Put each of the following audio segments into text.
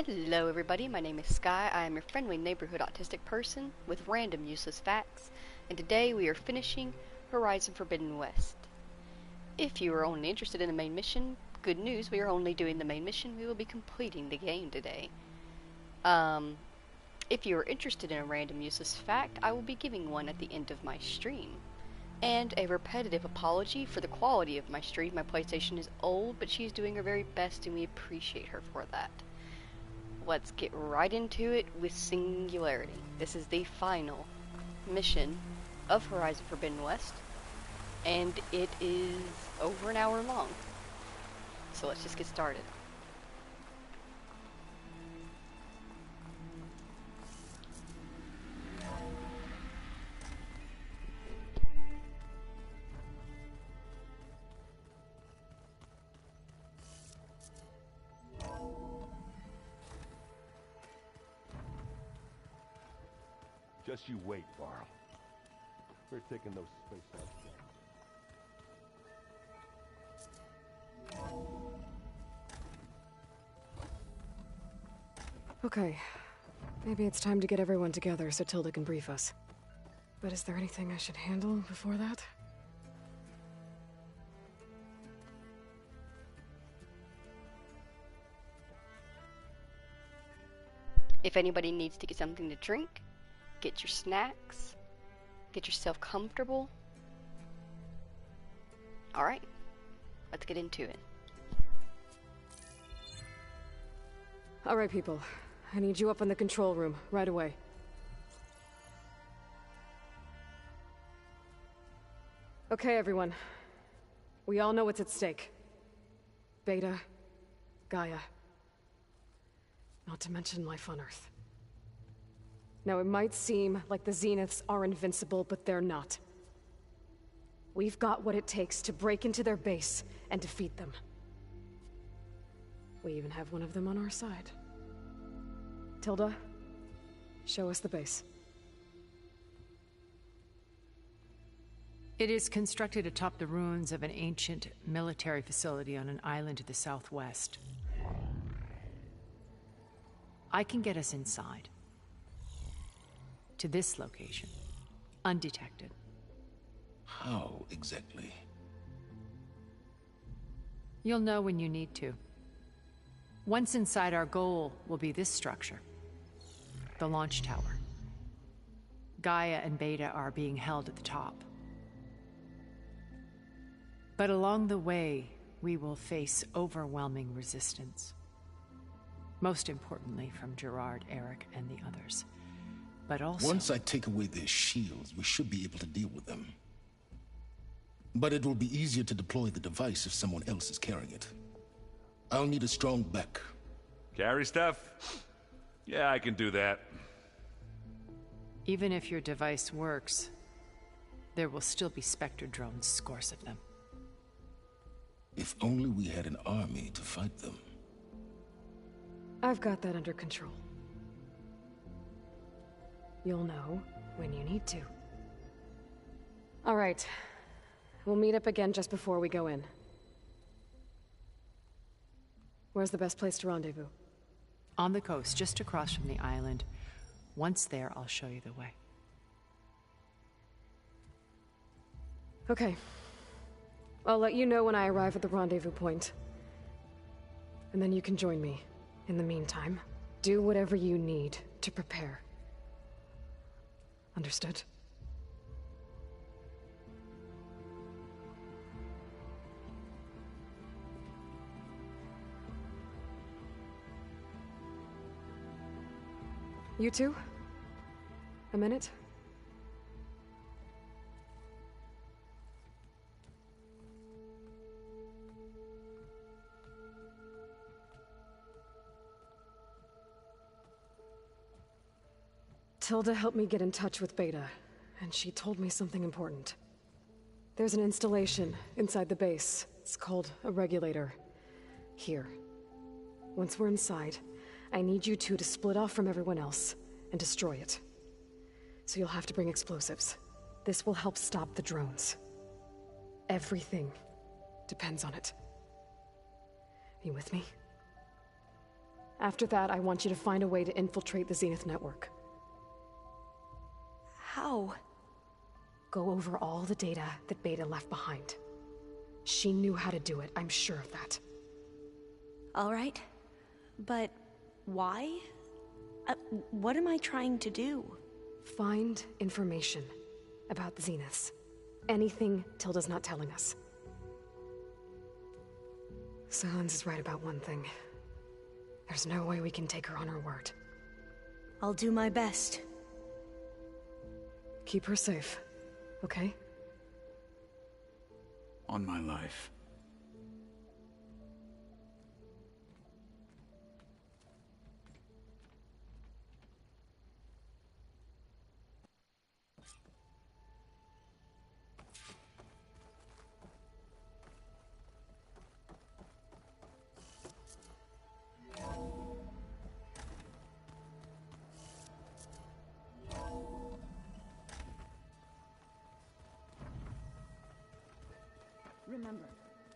Hello everybody, my name is Sky. I am your friendly neighborhood autistic person with random useless facts, and today we are finishing Horizon Forbidden West. If you are only interested in the main mission, good news, we are only doing the main mission. We will be completing the game today. If you are interested in a random useless fact, I will be giving one at the end of my stream. And a repetitive apology for the quality of my stream. My PlayStation is old, but she is doing her very best and we appreciate her for that. Let's get right into it with Singularity. This is the final mission of Horizon Forbidden West, and it is over an hour long. So let's just get started. Just you wait, Varl. We're taking those space shots down. Okay. Maybe it's time to get everyone together so Tilda can brief us. But is there anything I should handle before that? If anybody needs to get something to drink, get your snacks, get yourself comfortable. Alright, let's get into it. Alright, people. I need you up in the control room, right away. Okay, everyone. We all know what's at stake. Beta, Gaia. Not to mention life on Earth. Now, it might seem like the Zeniths are invincible, but they're not. We've got what it takes to break into their base and defeat them. We even have one of them on our side. Tilda, show us the base. It is constructed atop the ruins of an ancient military facility on an island to the southwest. I can get us inside. To this location, undetected. How exactly? You'll know when you need to. Once inside, our goal will be this structure. The launch tower. Gaia and Beta are being held at the top. But along the way, we will face overwhelming resistance. Most importantly from Gerard, Eric, and the others. But also... Once I take away their shields, we should be able to deal with them. But it will be easier to deploy the device if someone else is carrying it. I'll need a strong back. Carry stuff? Yeah, I can do that. Even if your device works, there will still be Spectre drones, scores of them. If only we had an army to fight them. I've got that under control. You'll know when you need to. All right. We'll meet up again just before we go in. Where's the best place to rendezvous? On the coast, just across from the island. Once there, I'll show you the way. Okay. I'll let you know when I arrive at the rendezvous point. And then you can join me. In the meantime, do whatever you need to prepare. Understood? You two? A minute? Tilda helped me get in touch with Beta, and she told me something important. There's an installation inside the base. It's called a regulator. Here. Once we're inside, I need you two to split off from everyone else and destroy it. So you'll have to bring explosives. This will help stop the drones. Everything depends on it. Are you with me? After that, I want you to find a way to infiltrate the Zenith network. How? Go over all the data that Beta left behind. She knew how to do it, I'm sure of that. All right. But why? What am I trying to do? Find information about the Zeniths. Anything Tilda's not telling us. Silence is right about one thing. There's no way we can take her on her word. I'll do my best. Keep her safe, okay? On my life. Remember,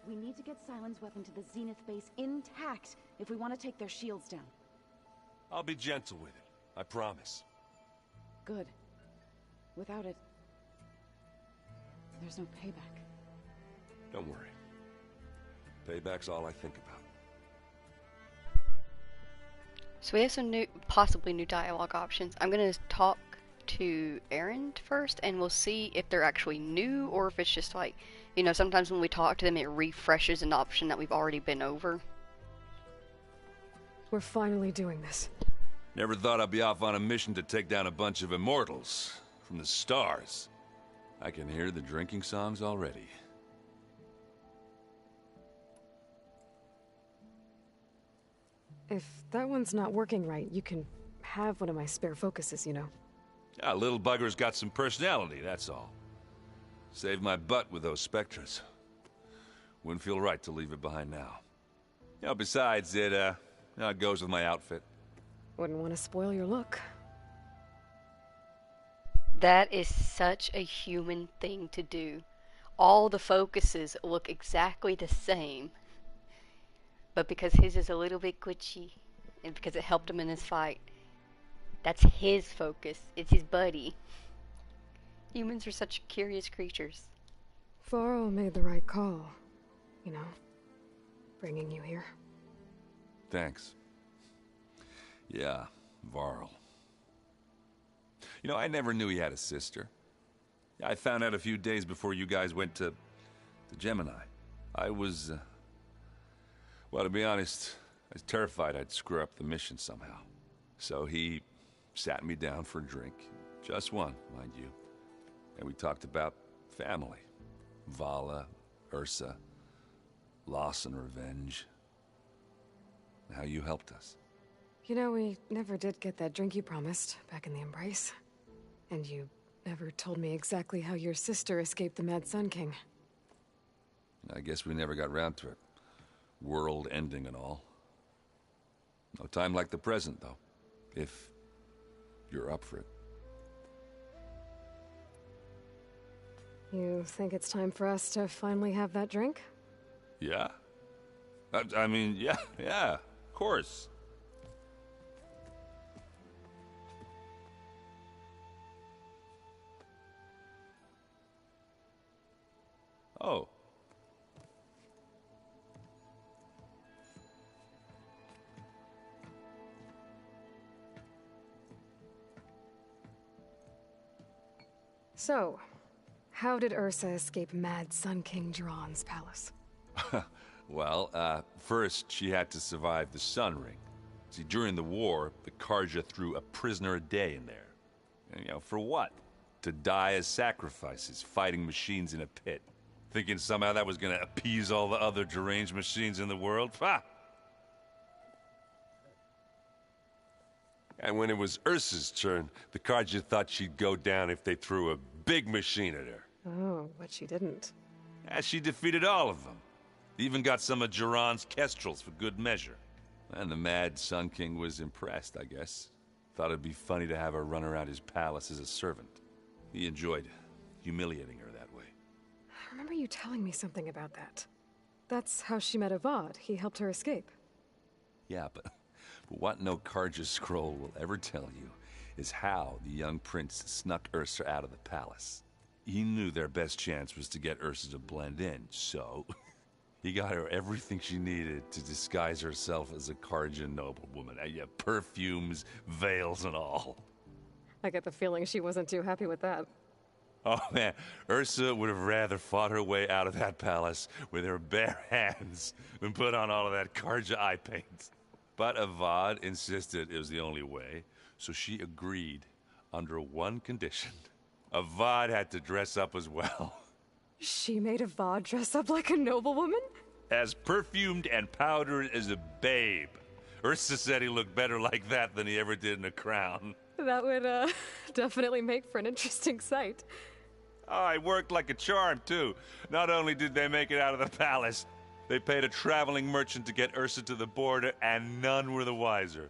we need to get Sylens' weapon to the Zenith base intact if we want to take their shields down. I'll be gentle with it. I promise. Good. Without it, there's no payback. Don't worry. Payback's all I think about. So we have some possibly new dialogue options. I'm gonna talk to Erend first, and we'll see if they're actually new, or if it's just like, you know, sometimes when we talk to them it refreshes an option that we've already been over. We're finally doing this. Never thought I'd be off on a mission to take down a bunch of immortals from the stars. I can hear the drinking songs already. If that one's not working right, you can have one of my spare focuses, you know. Yeah, little bugger's got some personality, that's all. Saved my butt with those Spectres. Wouldn't feel right to leave it behind now. You know, besides, it goes with my outfit. Wouldn't want to spoil your look. That is such a human thing to do. All the focuses look exactly the same. But because his is a little bit glitchy, and because it helped him in his fight, that's his focus. It's his buddy. Humans are such curious creatures. Varl made the right call. You know, bringing you here. Thanks. Yeah, Varl. You know, I never knew he had a sister. I found out a few days before you guys went to Gemini. I was, well, to be honest, I was terrified I'd screw up the mission somehow. So he sat me down for a drink. Just one, mind you. And we talked about family. Vala, Ursa, loss and revenge. How you helped us. You know, we never did get that drink you promised back in the Embrace. And you never told me exactly how your sister escaped the Mad Sun King. I guess we never got round to it. World ending and all. No time like the present, though. If you're up for it. You think it's time for us to finally have that drink? Yeah? I mean, yeah, of course. Oh. So, how did Ursa escape Mad Sun King Jiran's palace? Well, first she had to survive the Sun Ring. See, during the war, the Karja threw a prisoner a day in there. And, you know, for what? To die as sacrifices, fighting machines in a pit. Thinking somehow that was gonna appease all the other deranged machines in the world? Ha! And when it was Ursa's turn, the Karja thought she'd go down if they threw a big machine at her. Oh, but she didn't. And she defeated all of them. Even got some of Jiran's kestrels for good measure. And the Mad Sun King was impressed, I guess. Thought it'd be funny to have her run around his palace as a servant. He enjoyed humiliating her that way. I remember you telling me something about that. That's how she met Avad. He helped her escape. Yeah, but What no Karja scroll will ever tell you is how the young prince snuck Ursa out of the palace. He knew their best chance was to get Ursa to blend in, so he got her everything she needed to disguise herself as a Karja noblewoman. Yeah, perfumes, veils, and all. I get the feeling she wasn't too happy with that. Oh man, Ursa would have rather fought her way out of that palace with her bare hands than put on all of that Karja eye paint. But Avad insisted it was the only way, so she agreed under one condition. Avad had to dress up as well. She made Avad dress up like a noblewoman? As perfumed and powdered as a babe. Ursa said he looked better like that than he ever did in a crown. That would, definitely make for an interesting sight. Oh, it worked like a charm, too. Not only did they make it out of the palace, they paid a traveling merchant to get Ursa to the border, and none were the wiser.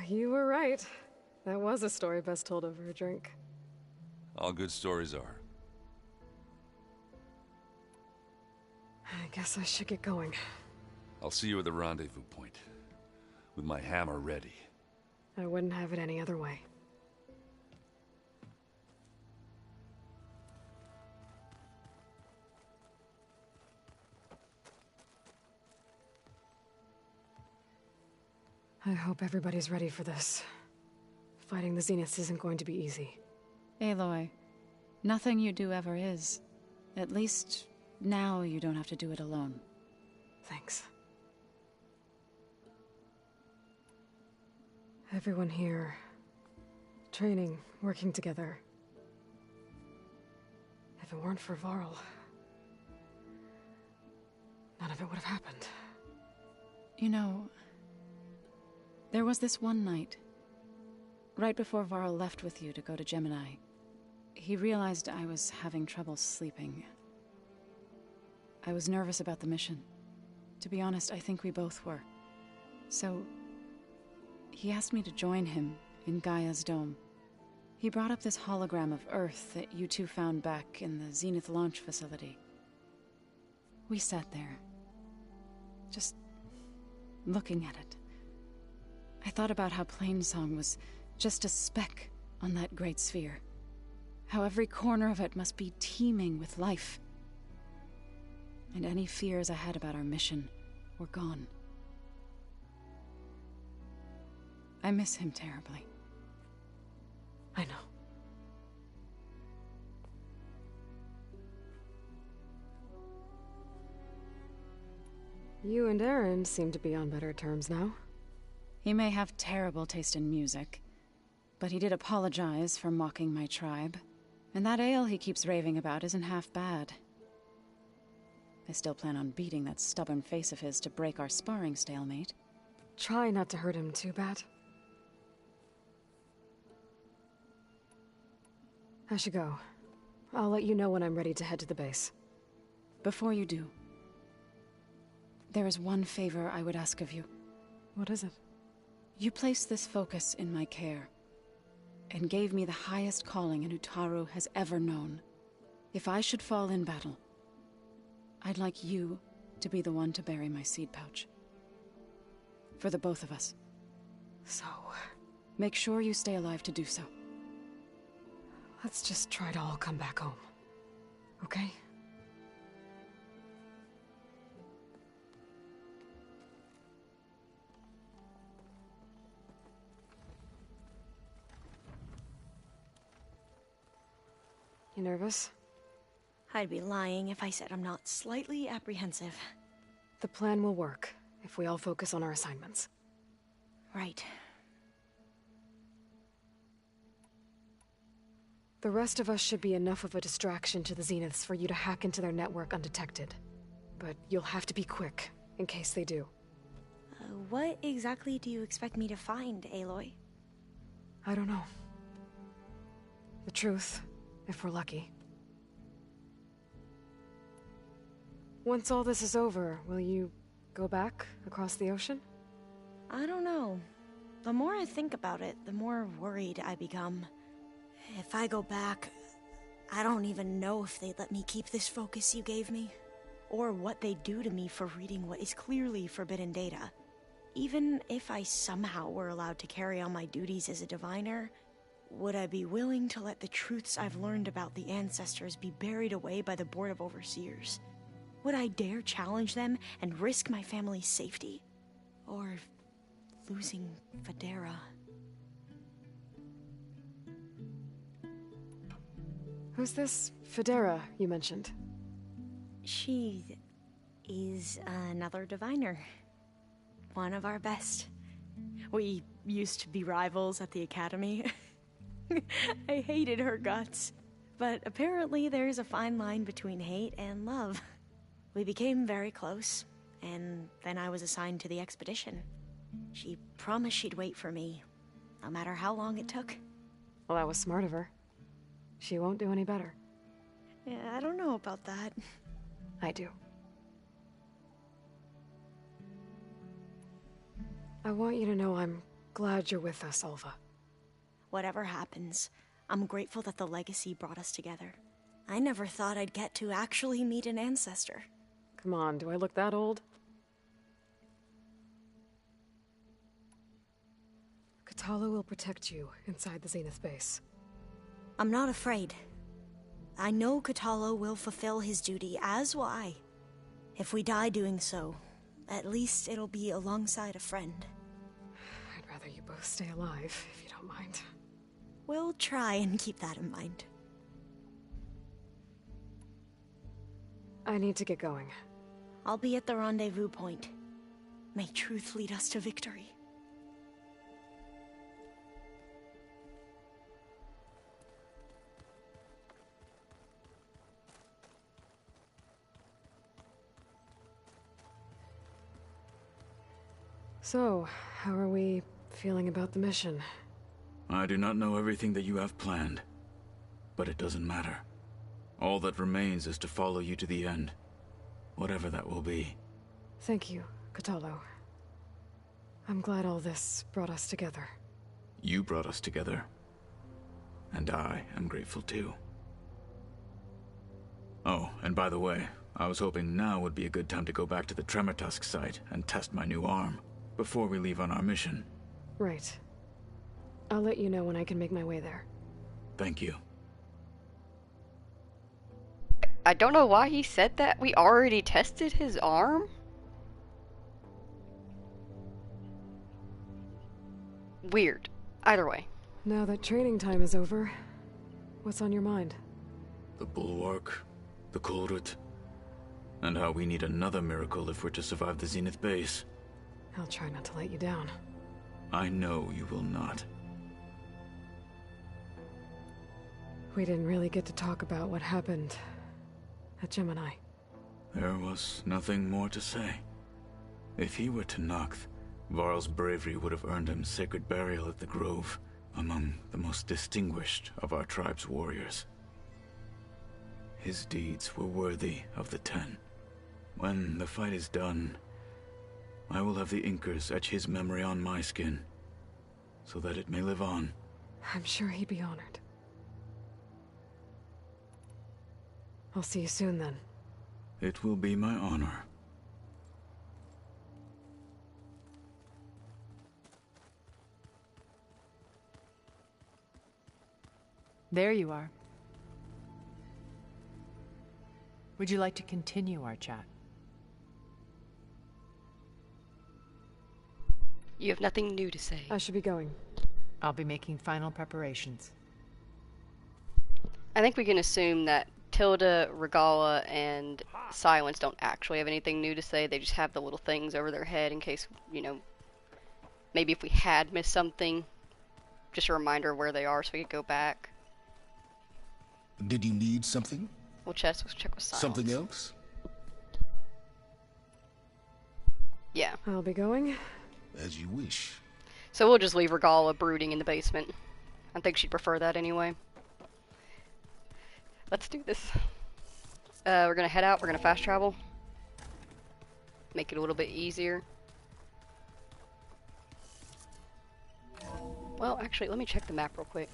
You were right. That was a story best told over a drink. All good stories are. I guess I should get going. I'll see you at the rendezvous point, with my hammer ready. I wouldn't have it any other way. I hope everybody's ready for this. Fighting the Zeniths isn't going to be easy. Aloy, nothing you do ever is. At least, now you don't have to do it alone. Thanks. Everyone here, training, working together. If it weren't for Varl, none of it would have happened. You know, there was this one night, right before Varl left with you to go to Gemini. He realized I was having trouble sleeping. I was nervous about the mission. To be honest, I think we both were. So, he asked me to join him in Gaia's dome. He brought up this hologram of Earth that you two found back in the Zenith launch facility. We sat there, just looking at it. I thought about how Plainsong was just a speck on that great sphere. How every corner of it must be teeming with life. And any fears I had about our mission were gone. I miss him terribly. I know. You and Aaron seem to be on better terms now. He may have terrible taste in music, but he did apologize for mocking my tribe. And that ale he keeps raving about isn't half bad. I still plan on beating that stubborn face of his to break our sparring stalemate. Try not to hurt him too bad. I should go. I'll let you know when I'm ready to head to the base. Before you do, there is one favor I would ask of you. What is it? You placed this focus in my care, and gave me the highest calling an Utaru has ever known. If I should fall in battle, I'd like you to be the one to bury my seed pouch. For the both of us. So, make sure you stay alive to do so. let's just try to all come back home. Okay? You nervous? I'd be lying if I said I'm not slightly apprehensive. The plan will work if we all focus on our assignments. Right. The rest of us should be enough of a distraction to the Zeniths for you to hack into their network undetected. But you'll have to be quick, in case they do. What exactly do you expect me to find, Aloy? I don't know. The truth, if we're lucky. Once all this is over, will you go back across the ocean? I don't know. The more I think about it, the more worried I become. If I go back, I don't even know if they'd let me keep this focus you gave me, or what they'd do to me for reading what is clearly forbidden data. Even if I somehow were allowed to carry on my duties as a diviner, would I be willing to let the truths I've learned about the ancestors be buried away by the Board of Overseers? Would I dare challenge them and risk my family's safety? Or losing Federa? Who's this Federa you mentioned? She is another diviner. One of our best. We used to be rivals at the academy. I hated her guts. But apparently there's a fine line between hate and love. We became very close, and then I was assigned to the expedition. She promised she'd wait for me, no matter how long it took. Well, that was smart of her. She won't do any better. Yeah, I don't know about that. I do. I want you to know I'm glad you're with us, Alva. Whatever happens, I'm grateful that the legacy brought us together. I never thought I'd get to actually meet an ancestor. Come on, do I look that old? Katala will protect you inside the Zenith base. I'm not afraid. I know Katala will fulfill his duty, as will I. If we die doing so, at least it'll be alongside a friend. I'd rather you both stay alive, if you don't mind. We'll try and keep that in mind. I need to get going. I'll be at the rendezvous point. May truth lead us to victory. So, how are we feeling about the mission? I do not know everything that you have planned, but it doesn't matter. All that remains is to follow you to the end, whatever that will be. Thank you, Katalo. I'm glad all this brought us together. You brought us together, and I am grateful too. Oh, and by the way, I was hoping now would be a good time to go back to the Tremortusk site and test my new arm, before we leave on our mission. Right. I'll let you know when I can make my way there. Thank you. I don't know why he said that. We already tested his arm? Weird. Either way. Now that training time is over, what's on your mind? The Bulwark, the Kulrut, and how we need another miracle if we're to survive the Zenith base. I'll try not to let you down. I know you will not. We didn't really get to talk about what happened at Gemini. There was nothing more to say. If he were to Noct, Varl's bravery would have earned him sacred burial at the Grove, among the most distinguished of our tribe's warriors. His deeds were worthy of the Ten. When the fight is done, I will have the Inkers etch his memory on my skin, so that it may live on. I'm sure he'd be honored. I'll see you soon then. It will be my honor. There you are. Would you like to continue our chat? You have nothing new to say. I should be going. I'll be making final preparations. I think we can assume that Tilda, Regala, and Silence don't actually have anything new to say. They just have the little things over their head in case, you know, maybe if we had missed something, just a reminder of where they are so we could go back. Did you need something? We'll check with Silence. Something else? Yeah. I'll be going. As you wish. So we'll just leave Regala brooding in the basement. I think she'd prefer that anyway. Let's do this. We're gonna head out, we're gonna fast travel. Make it a little bit easier. Well, actually, let me check the map real quick.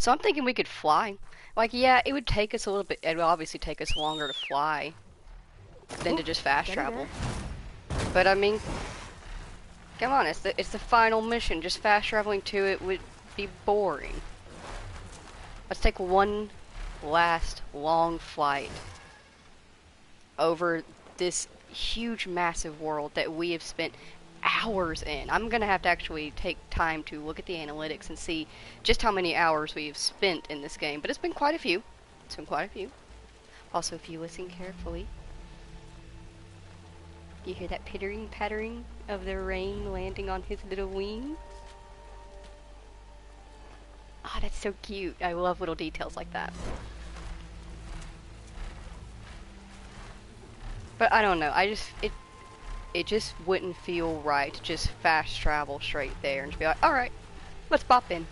So I'm thinking we could fly. Like, yeah, it would take us a little bit. It would obviously take us longer to fly than to just fast travel. But I mean, come on, it's the final mission. Just fast traveling to it would be boring. Let's take one last long flight over this huge, massive world that we have spent hours in. I'm gonna have to actually take time to look at the analytics and see just how many hours we've spent in this game, but it's been quite a few. It's been quite a few. Also, if you listen carefully, you hear that pittering pattering of the rain landing on his little wings? Ah, that's so cute. I love little details like that. But I don't know, it just wouldn't feel right to just fast travel straight there and just be like, alright, let's pop in.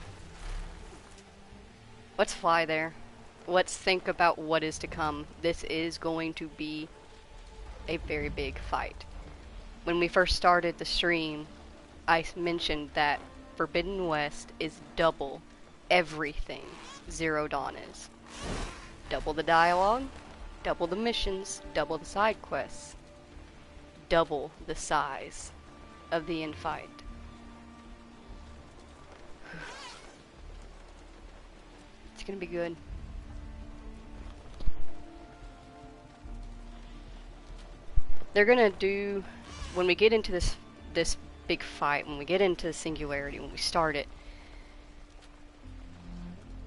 Let's fly there. Let's think about what is to come. This is going to be a very big fight. When we first started the stream, I mentioned that Forbidden West is double everything Zero Dawn is. Double the dialogue, double the missions, double the side quests, double the size of the infight. It's gonna be good. They're gonna do, when we get into this big fight, when we get into the singularity, when we start it,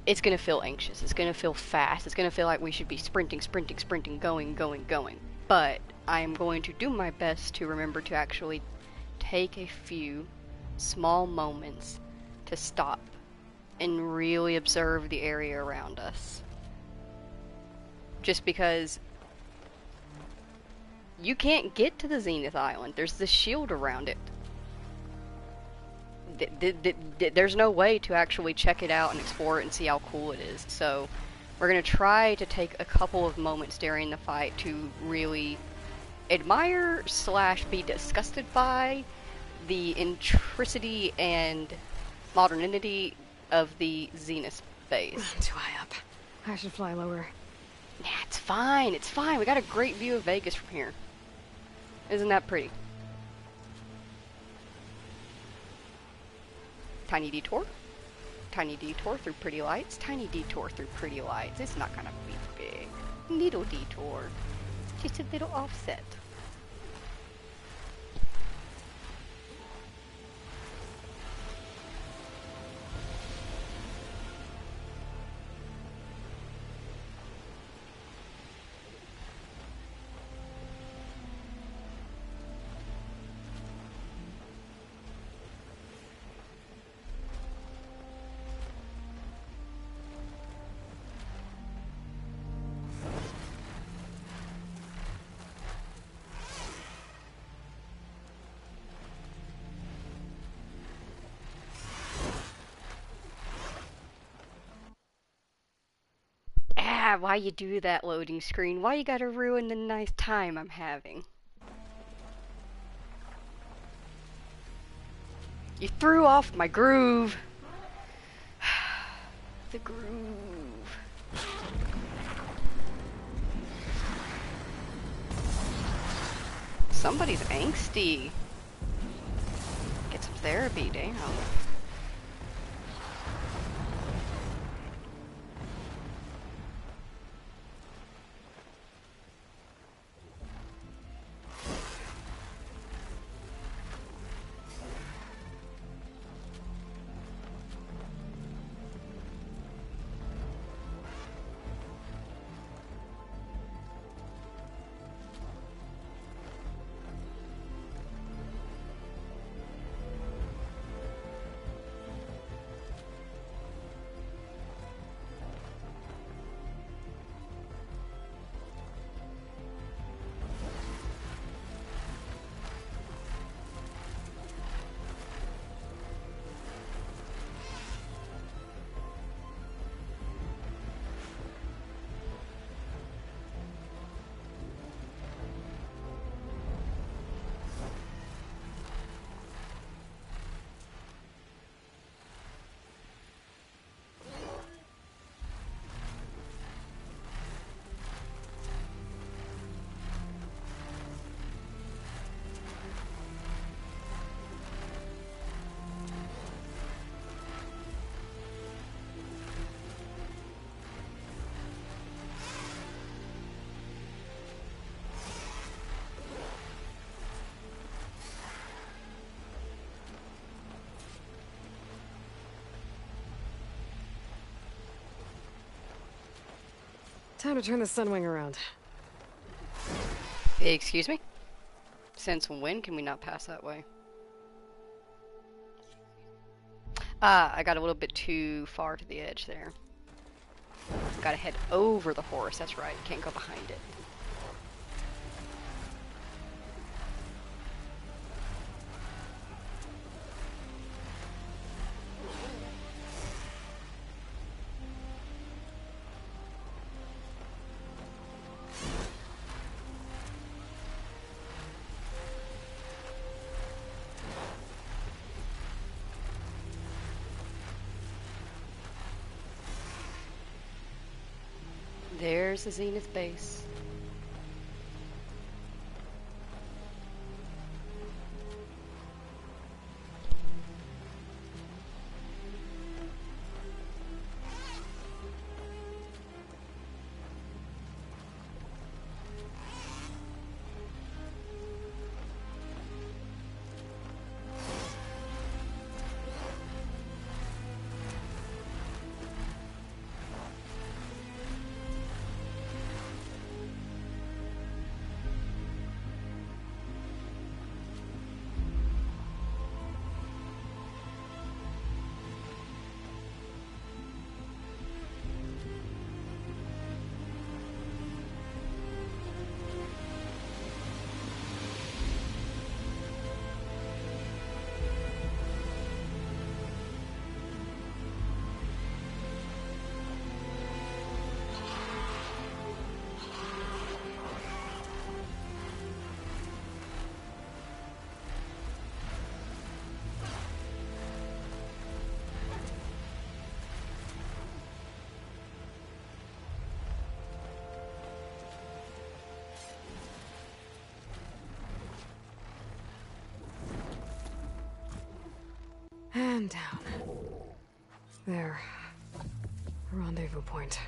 it's gonna feel anxious, it's gonna feel fast, it's gonna feel like we should be sprinting, going. But I am going to do my best to remember to actually take a few small moments to stop and really observe the area around us. Just because you can't get to the Zenith Island. There's the shield around it. There's no way to actually check it out and explore it and see how cool it is. So we're going to try to take a couple of moments during the fight to really admire / be disgusted by the intricity and modernity of the Zenith base. Too high up. I should fly lower. Nah, it's fine. It's fine. We got a great view of Vegas from here. Isn't that pretty? Tiny detour. Tiny detour through pretty lights. Tiny detour through pretty lights. It's not gonna be big. Little detour. Just a little offset. Ah, why you do that, loading screen? Why you gotta ruin the nice time I'm having? You threw off my groove. The groove. Somebody's angsty. Get some therapy, damn. Time to turn the Sunwing around. Excuse me? Since when can we not pass that way? Ah, I got a little bit too far to the edge there. Gotta head over the horse, that's right. Can't go behind it. There's the Zenith base. And down. There. Rendezvous point.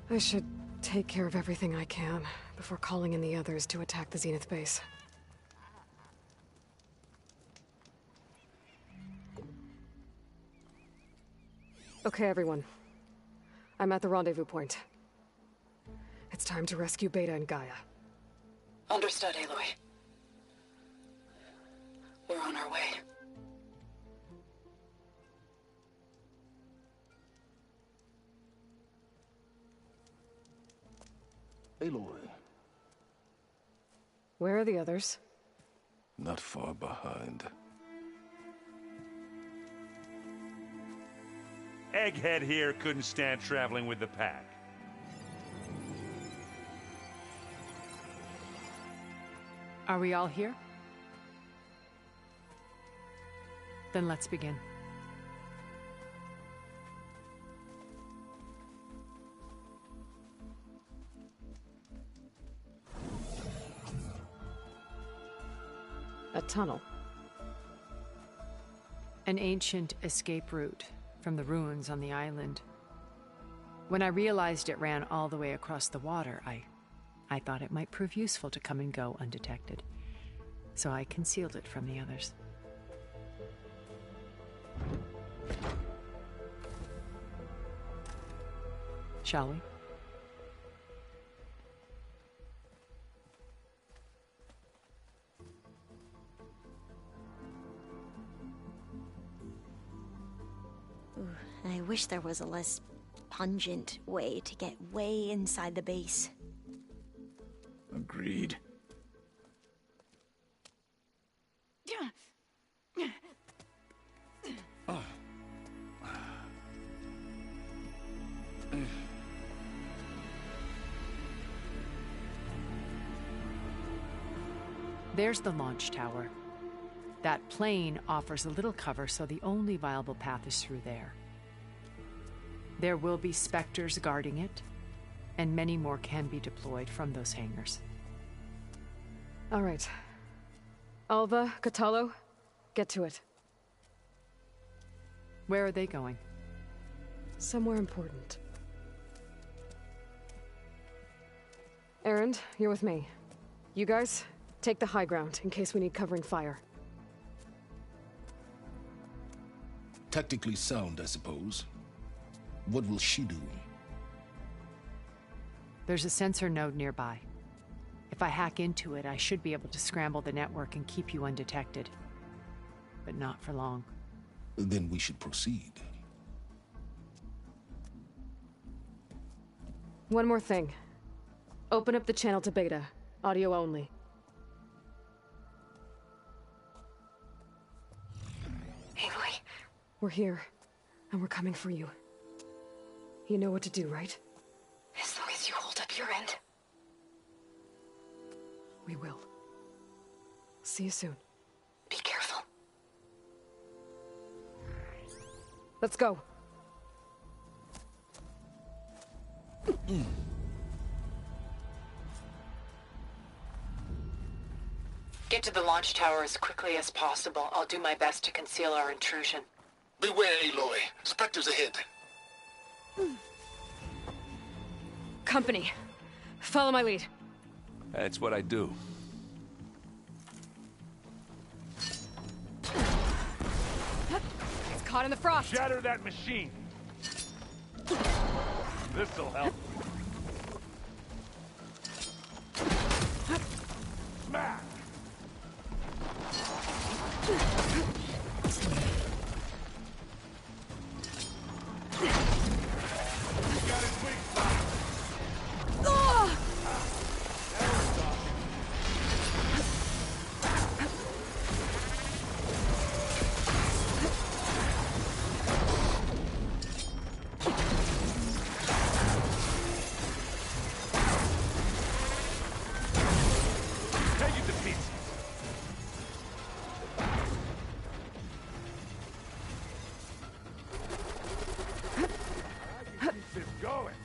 I should take care of everything I can before calling in the others to attack the Zenith base. Okay, everyone. I'm at the rendezvous point. It's time to rescue Beta and Gaia. Understood, Aloy. We're on our way. Aloy, Where are the others? not far behind. Egghead here couldn't stand traveling with the pack. Are we all here? Then let's begin. A tunnel. An ancient escape route from the ruins on the island. When I realized it ran all the way across the water, I thought it might prove useful to come and go undetected. So I concealed it from the others. Shall we? Ooh, I wish there was a less pungent way to get way inside the base. Agreed. There's the launch tower. That plane offers a little cover, so the only viable path is through there. There will be Spectres guarding it, and many more can be deployed from those hangars. All right. Alva, Catalo, get to it. Where are they going? Somewhere important. Erend, you're with me. You guys, take the high ground in case we need covering fire. Tactically sound, I suppose. What will she do? There's a sensor node nearby. If I hack into it, I should be able to scramble the network and keep you undetected. But not for long. Then we should proceed. One more thing. Open up the channel to Beta. Audio only. Aloy. We're here, and we're coming for you. You know what to do, right? As long as you hold up your end. We will. See you soon. Be careful. Let's go. Get to the launch tower as quickly as possible. I'll do my best to conceal our intrusion. Beware, Aloy. Spectres ahead. Company. Follow my lead. That's what I do. It's caught in the frost. Shatter that machine. This'll help. Smack! Got his weak spot. Take it to pieces. I can keep this going.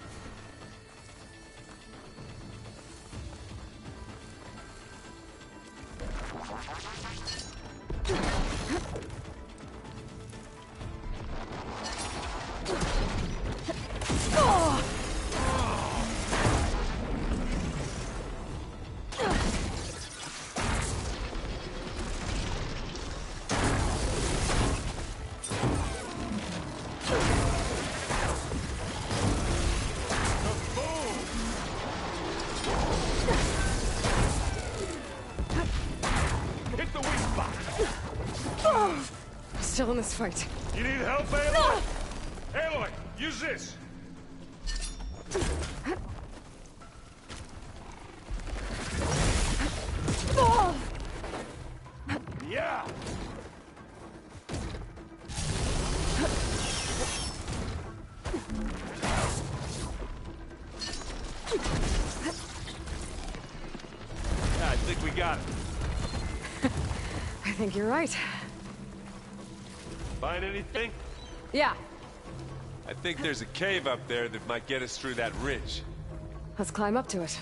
Hit the weak spot. Still in this fight. You need help, Aloy? Aloy, use this. Yeah. I think we got it. I think you're right. Find anything? Yeah. I think there's a cave up there that might get us through that ridge. Let's climb up to it.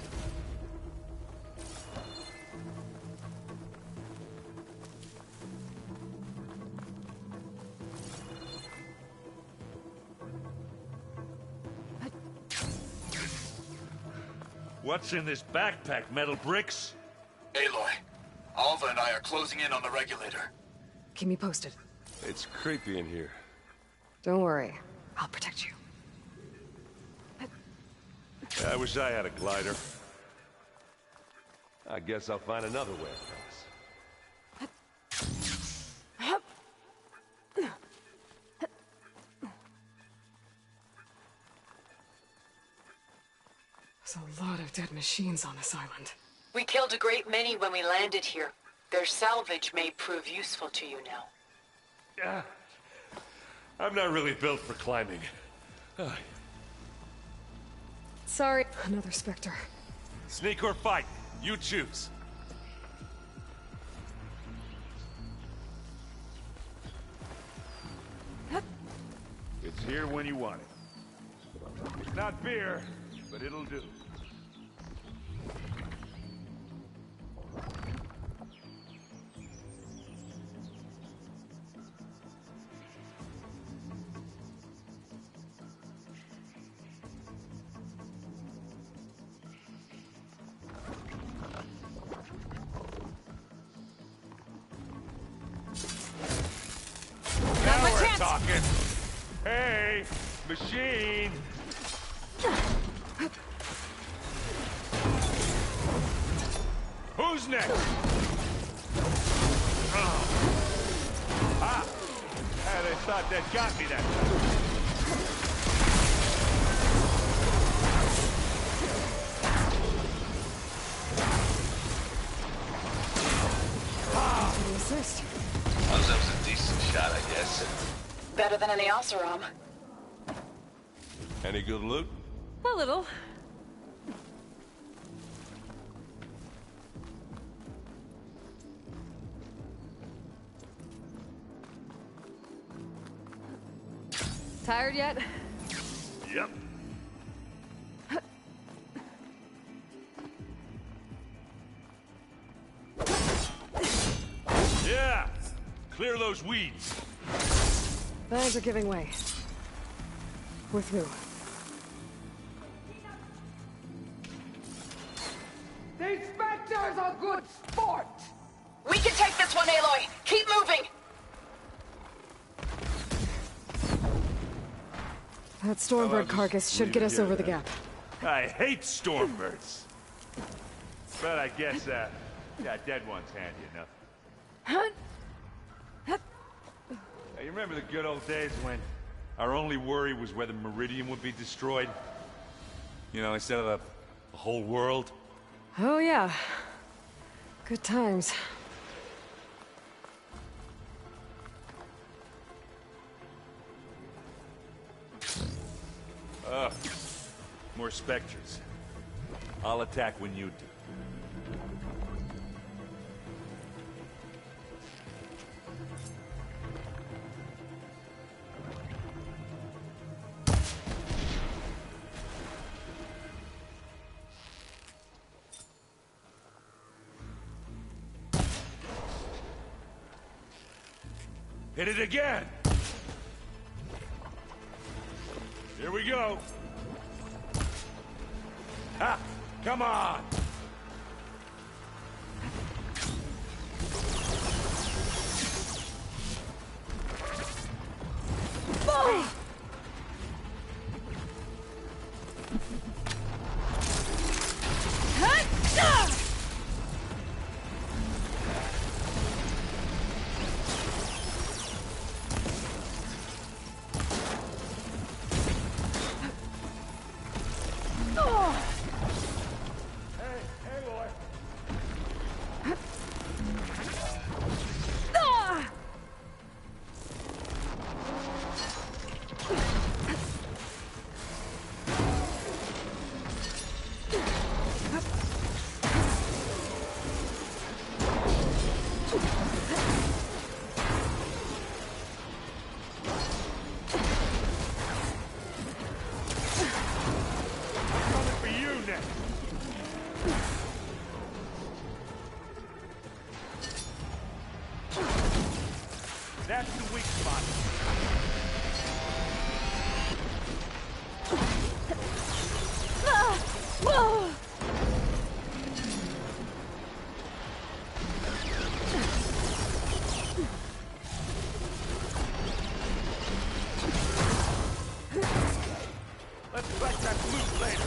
What's in this backpack? Metal bricks? Aloy, Alva and I are closing in on the regulator. Keep me posted. It's creepy in here. Don't worry. I'll protect you. I wish I had a glider. I guess I'll find another way across. There's a lot of dead machines on this island. We killed a great many when we landed here. Their salvage may prove useful to you now. Yeah. I'm not really built for climbing. Sorry. Another Spectre. Sneak or fight, you choose. It's here when you want it. It's not beer, but it'll do. Now we're talking. Hey, machine. Who's next? Oh. Ah! They thought that got me that time. Assist. Autism's a decent shot, I guess. Better than any Oseram. Any good loot? A little. Tired yet? Yep. Yeah! Clear those weeds. Bags are giving way. We're through. The Spectres are good sport! We can take this one, Aloy! Keep moving! That Stormbird carcass should get us over the gap. I hate Stormbirds. But I guess, yeah, dead one's handy enough. Now, you remember the good old days when our only worry was whether Meridian would be destroyed? You know, instead of the whole world? Oh yeah. Good times. More Spectres. I'll attack when you do. Hit it again! Here we go! Ha! Come on! Oh! That's the weak spot. Let's collect that loot later.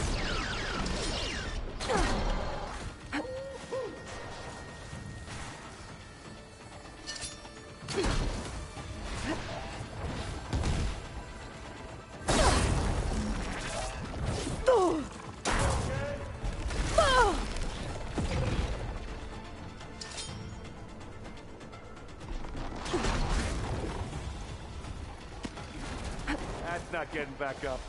That's not getting back up.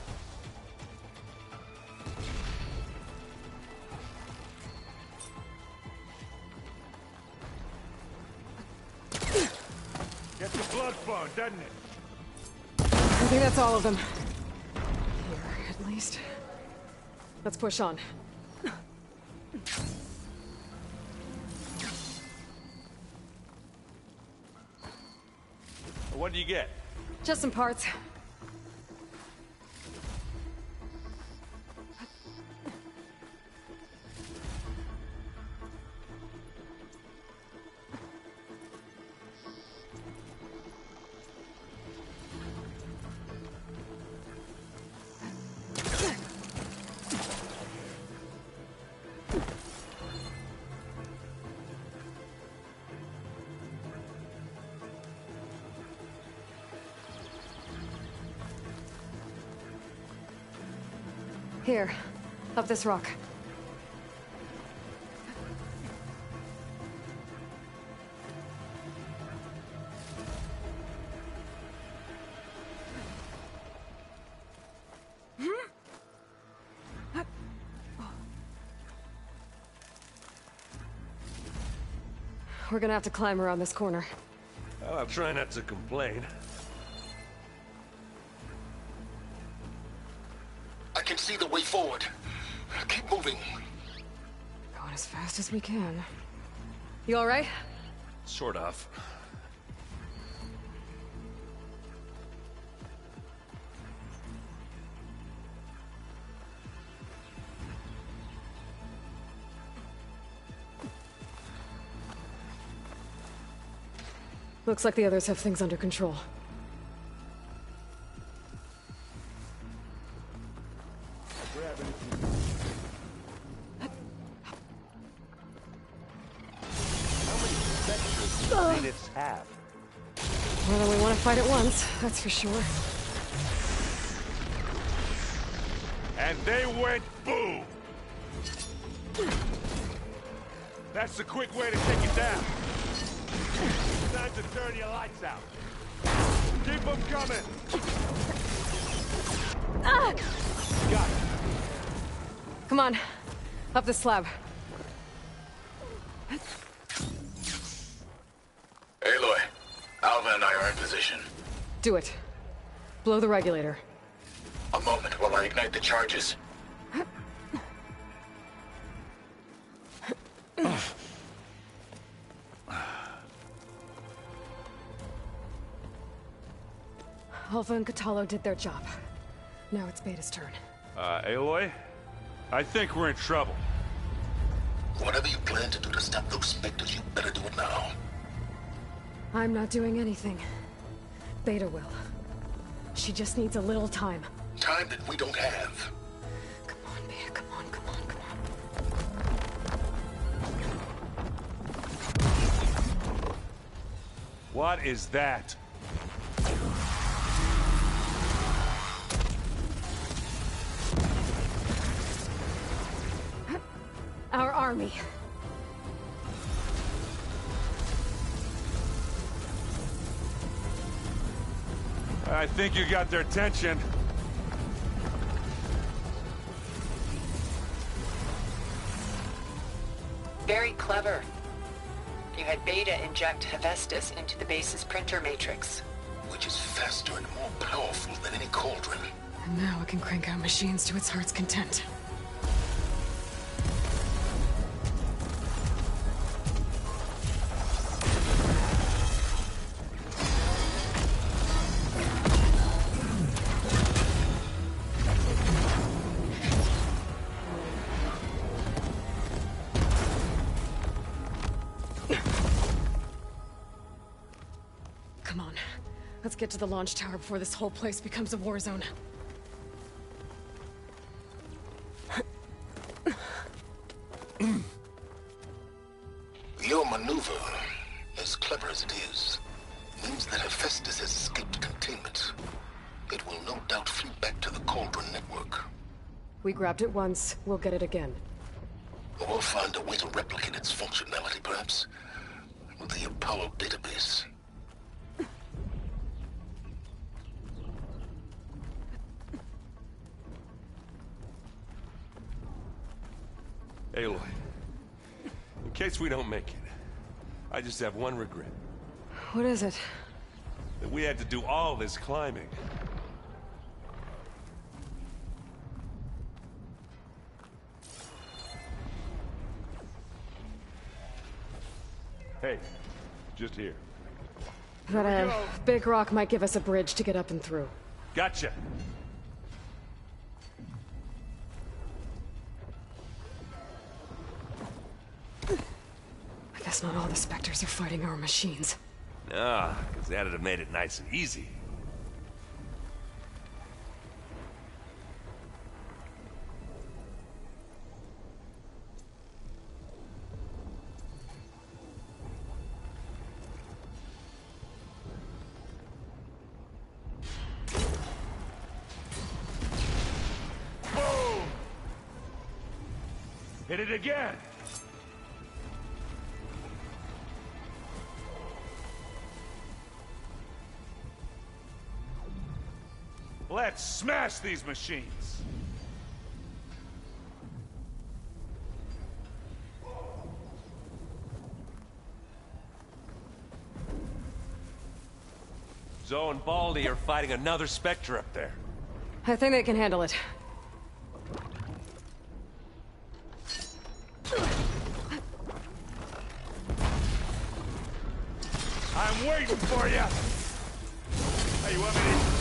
Gets the blood flowing, doesn't it? I think that's all of them. Here, at least. Let's push on. What do you get? Just some parts. Here, up this rock. We're gonna have to climb around this corner. Well, I'll try not to complain. I can see the way forward. Keep moving. Going as fast as we can. You alright? Sort of. Looks like the others have things under control. Units have. More than we want to fight at once, that's for sure. And they went boom! That's the quick way to take it down. Time to turn your lights out. Keep them coming! Ah! Got it. Come on, up the slab. Aloy, Alva and I are in position. Do it. Blow the regulator. A moment while I ignite the charges. Alpha and Catalo did their job. Now it's Beta's turn. Aloy? I think we're in trouble. Whatever you plan to do to stop those specters, you better do it now. I'm not doing anything. Beta will. She just needs a little time. Time that we don't have. Come on, Beta, come on, come on, come on. What is that? Our army. I think you got their attention. Very clever. You had Beta inject Hephaestus into the base's printer matrix. Which is faster and more powerful than any cauldron. And now it can crank out machines to its heart's content. Come on. Let's get to the launch tower before this whole place becomes a war zone. Your maneuver, as clever as it is, means that Hephaestus has escaped containment. It will no doubt flee back to the Cauldron network. We grabbed it once, we'll get it again. Or find a way to replicate its functionality, perhaps, with the Apollo database. Aloy, in case we don't make it, I just have one regret. What is it? That we had to do all this climbing. Hey, just here. That big rock might give us a bridge to get up and through. Gotcha. I guess not all the Spectres are fighting our machines. Nah, because that'd have made it nice and easy. Boom! Hit it again! Let's smash these machines! Zoe and Baldy are fighting another Spectre up there. I think they can handle it. I'm waiting for you! Hey, you want me to...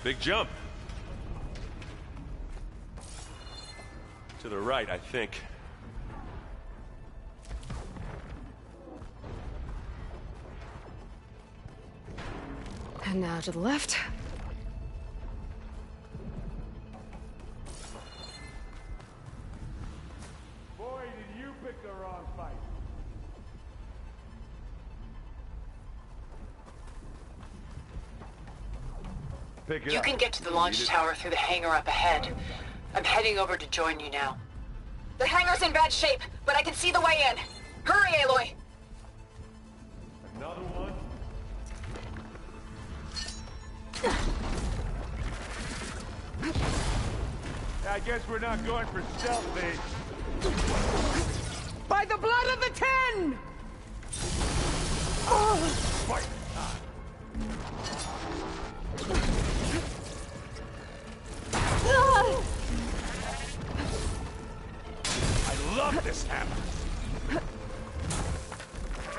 Big jump. To the right, I think. And now to the left. Boy, did you pick the wrong fight. You can get to the launch tower through the hangar up ahead. I'm heading over to join you now. The hangar's in bad shape, but I can see the way in. Hurry, Aloy! Another one? I guess we're not going for stealth bait. By the blood of the Ten! Fight! I love this hammer.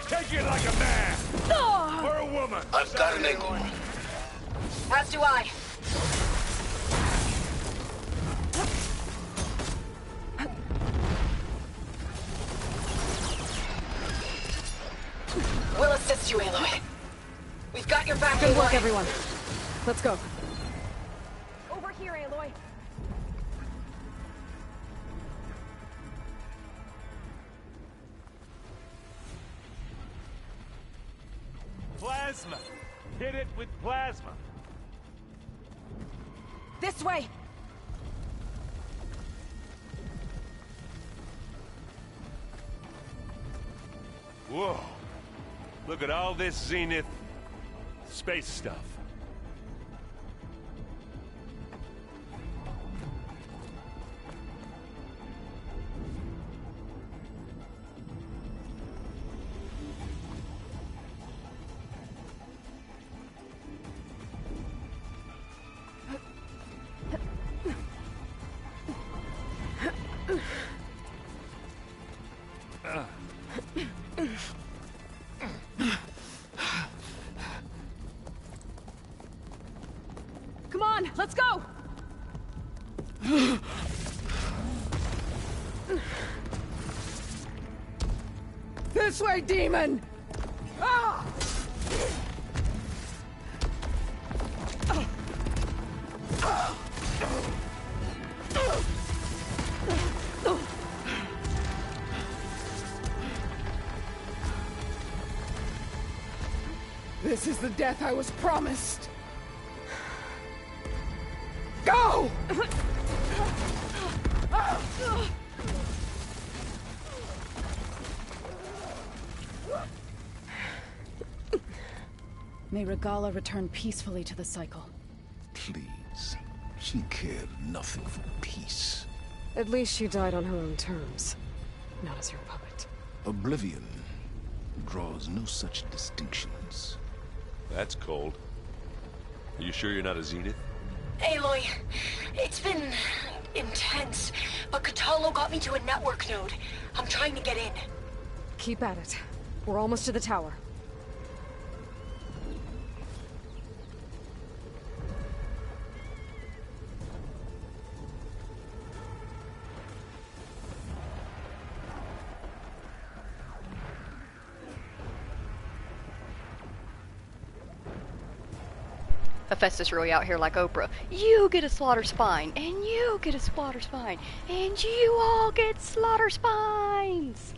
Take it like a man! Or a woman! I've got an angle. As do I. We'll assist you, Aloy. We've got your back, Good work, Aloy. everyone. Let's go. Over here, Aloy. Plasma! Hit it with plasma! This way! Whoa! Look at all this Zenith... space stuff. Come on, let's go! This way, demon! Ah! This is the death I was promised. Go! May Regala return peacefully to the cycle. Please. She cared nothing for peace. At least she died on her own terms, not as your puppet. Oblivion draws no such distinctions. That's cold. Are you sure you're not a Zenith? Aloy, it's been intense, but Catalo got me to a network node. I'm trying to get in. Keep at it. We're almost to the tower. Hephaestus really out here like Oprah. You get a slaughter spine, and you get a slaughter spine, and you all get slaughter spines!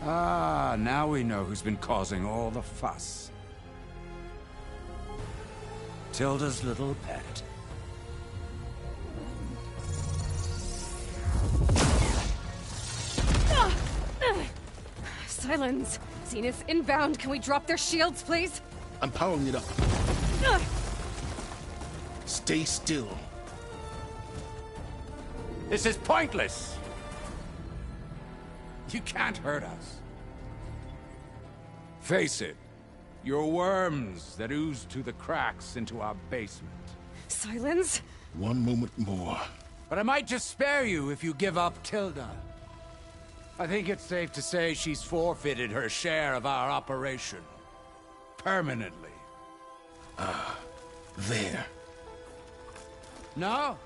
Ah, now we know who's been causing all the fuss. Tilda's little pet. Silence! Zenith inbound, can we drop their shields, please? I'm powering it up. Stay still. This is pointless! You can't hurt us. Face it, you're worms that ooze through the cracks into our basement. Silence? One moment more. But I might just spare you if you give up Tilda. I think it's safe to say she's forfeited her share of our operation. Permanently. There. No?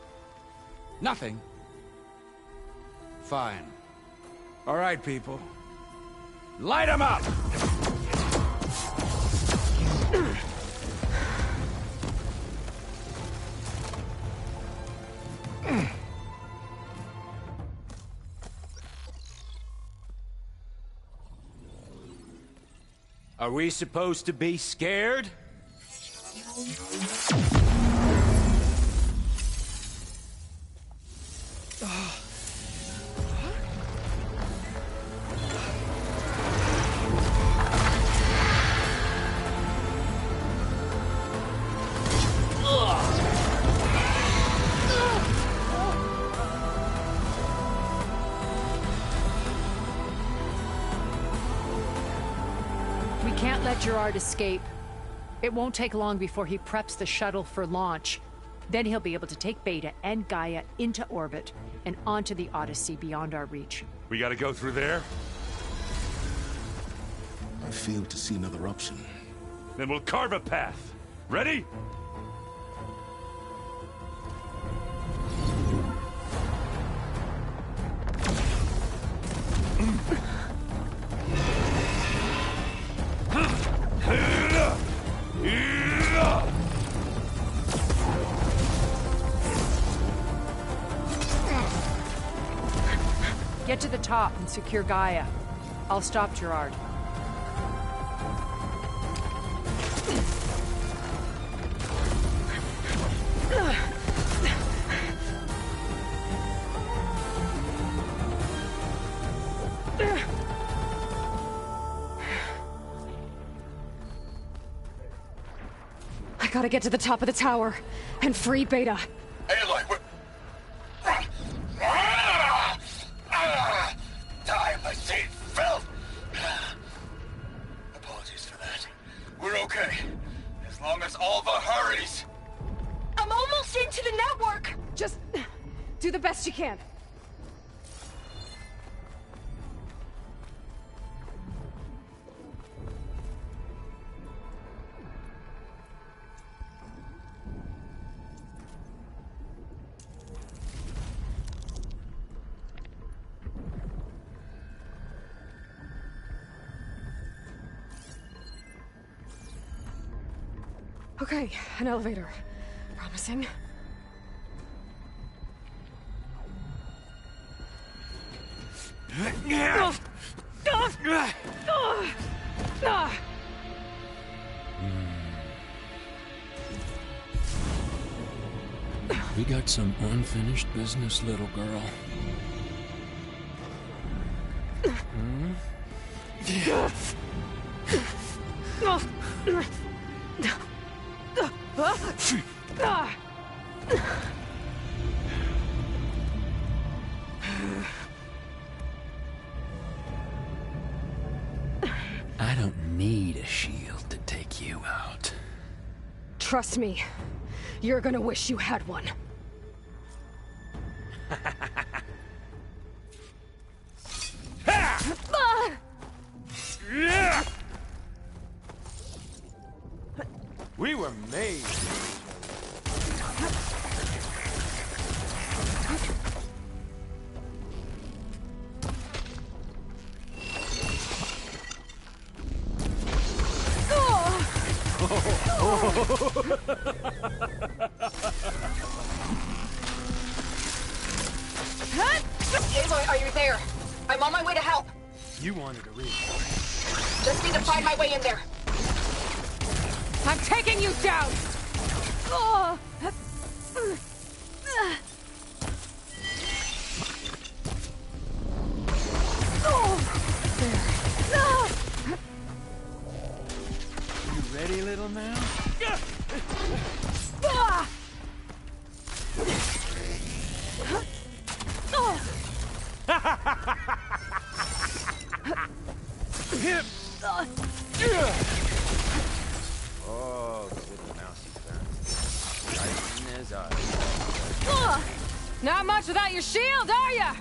Nothing? Fine. All right, people. Light 'em up! Are we supposed to be scared? We can't let Gerard escape. It won't take long before he preps the shuttle for launch. Then he'll be able to take Beta and Gaia into orbit and onto the Odyssey beyond our reach. We gotta go through there? I fail to see another option. Then we'll carve a path. Ready? Get to the top and secure Gaia. I'll stop Gerard. I gotta get to the top of the tower and free Beta. Aloy, we're... Die, my seed, filth! Apologies for that. We're okay. As long as Alva hurries. I'm almost into the network! Just do the best you can. Okay, an elevator. Promising. We got some unfinished business, little girl. Hmm? I don't need a shield to take you out. Trust me, you're gonna wish you had one. We were made. Aloy, are you there? I'm on my way to help. You wanted to read. Just need to find my way in there. I'm taking you down! You ready, little man? Oh, the little mousy fan. Right in his eyes. Not much without your shield, are ya?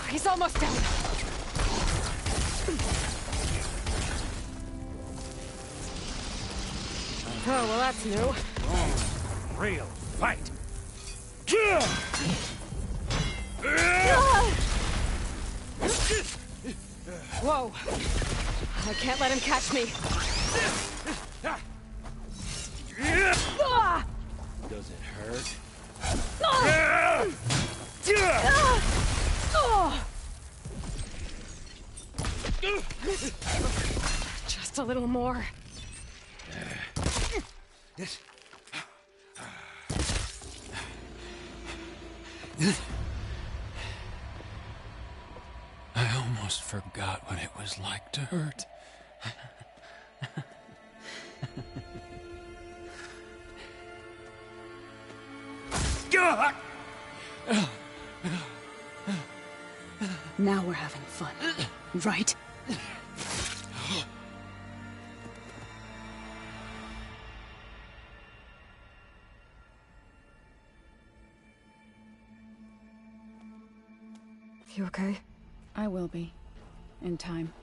He's almost down. Oh, well, that's new. Real fight. Whoa. I can't let him catch me. Does it hurt? Just a little more. I almost forgot what it was like to hurt. Now we're having fun, right? You okay? I will be. In time.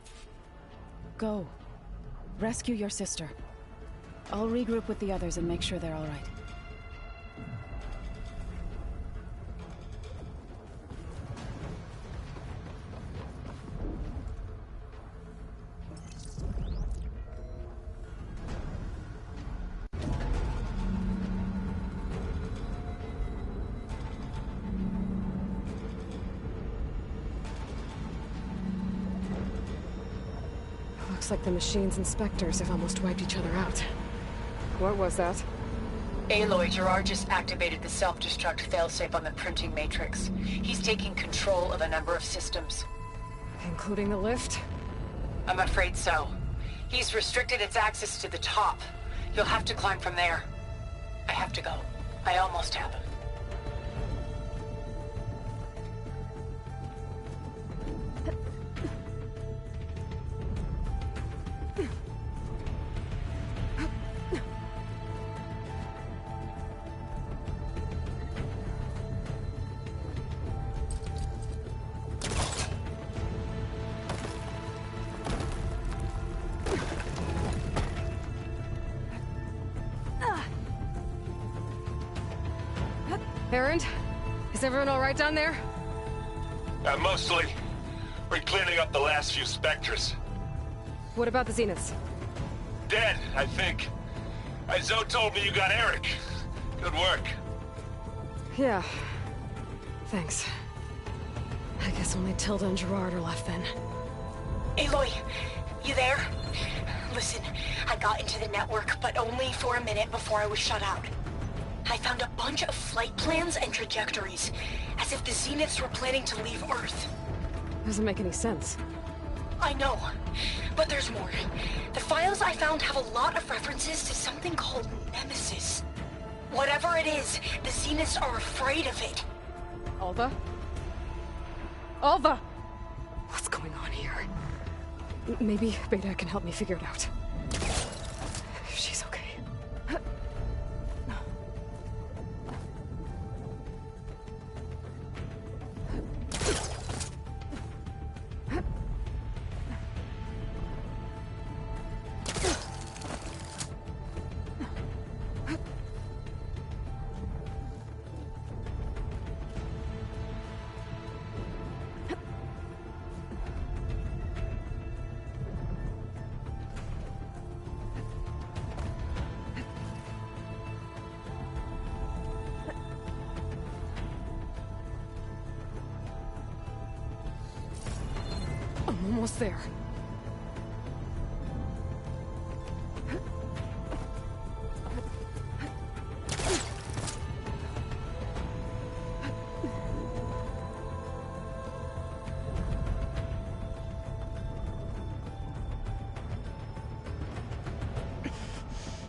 Go. Rescue your sister. I'll regroup with the others and make sure they're all right. Looks like the machine's inspectors have almost wiped each other out. What was that? Aloy, Gerard just activated the self-destruct failsafe on the printing matrix. He's taking control of a number of systems. Including the lift? I'm afraid so. He's restricted its access to the top. You'll have to climb from there. I have to go. I almost have him. Erend? Is everyone alright down there? Mostly. We're cleaning up the last few specters. What about the Zeniths? Dead, I think. Zoe told me you got Eric. Good work. Yeah. Thanks. I guess only Tilda and Gerard are left then. Aloy, you there? Listen, I got into the network, but only for a minute before I was shut out. I found a bunch of flight plans and trajectories, as if the Zeniths were planning to leave Earth. Doesn't make any sense. I know, but there's more. The files I found have a lot of references to something called Nemesis. Whatever it is, the Zeniths are afraid of it. Alva? Alva! What's going on here? Maybe Beta can help me figure it out. If she's okay. I'm almost there.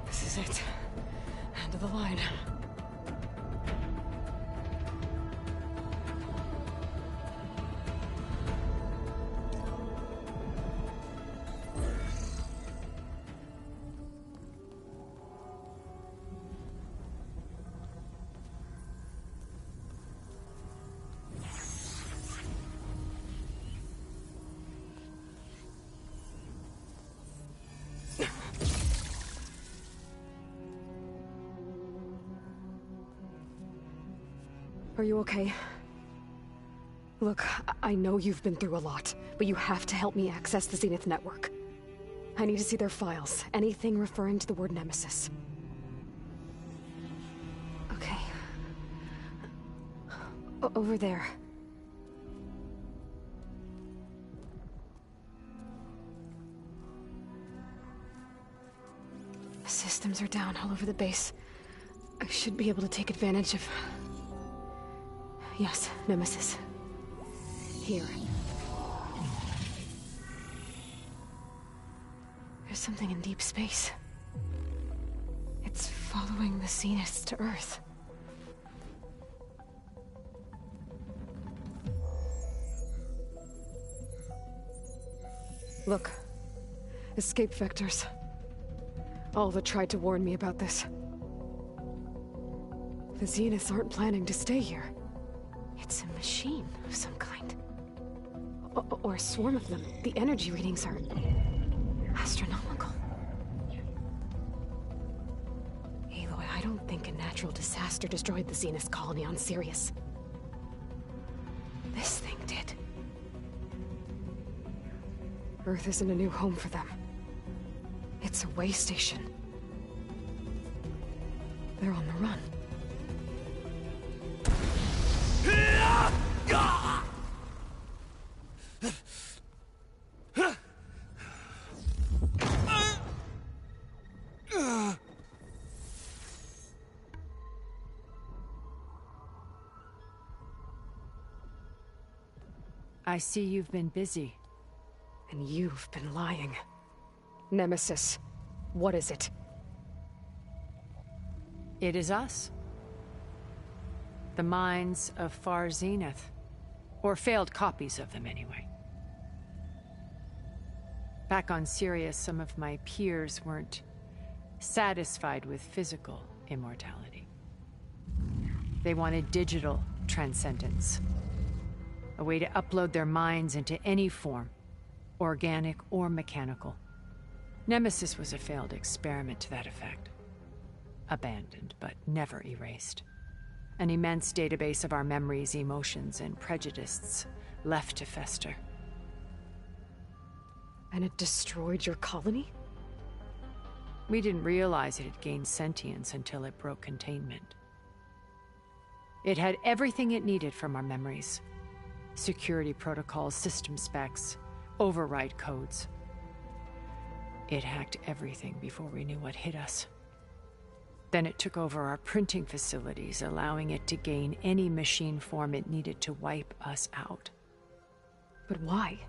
This is it. End of the line. Are you okay? Look, I know you've been through a lot, but you have to help me access the Zenith network. I need to see their files, anything referring to the word Nemesis. Okay. Over there. Systems are down all over the base. I should be able to take advantage of... Yes, Nemesis. Here. There's something in deep space. It's following the Zeniths to Earth. Look. Escape vectors. Alva tried to warn me about this. The Zeniths aren't planning to stay here. It's a machine of some kind. Or a swarm of them. The energy readings are... astronomical. Aloy, I don't think a natural disaster destroyed the Zenith colony on Sirius. This thing did. Earth isn't a new home for them. It's a way station. They're on the run. I see you've been busy. And you've been lying. Nemesis, what is it? It is us. The minds of Far Zenith. Or failed copies of them, anyway. Back on Sirius, some of my peers weren't satisfied with physical immortality. They wanted digital transcendence. A way to upload their minds into any form, organic or mechanical. Nemesis was a failed experiment to that effect. Abandoned, but never erased. An immense database of our memories, emotions, and prejudices left to fester. And it destroyed your colony? We didn't realize it had gained sentience until it broke containment. It had everything it needed from our memories. Security protocols, system specs, override codes. It hacked everything before we knew what hit us. Then it took over our printing facilities, allowing it to gain any machine form it needed to wipe us out. But why?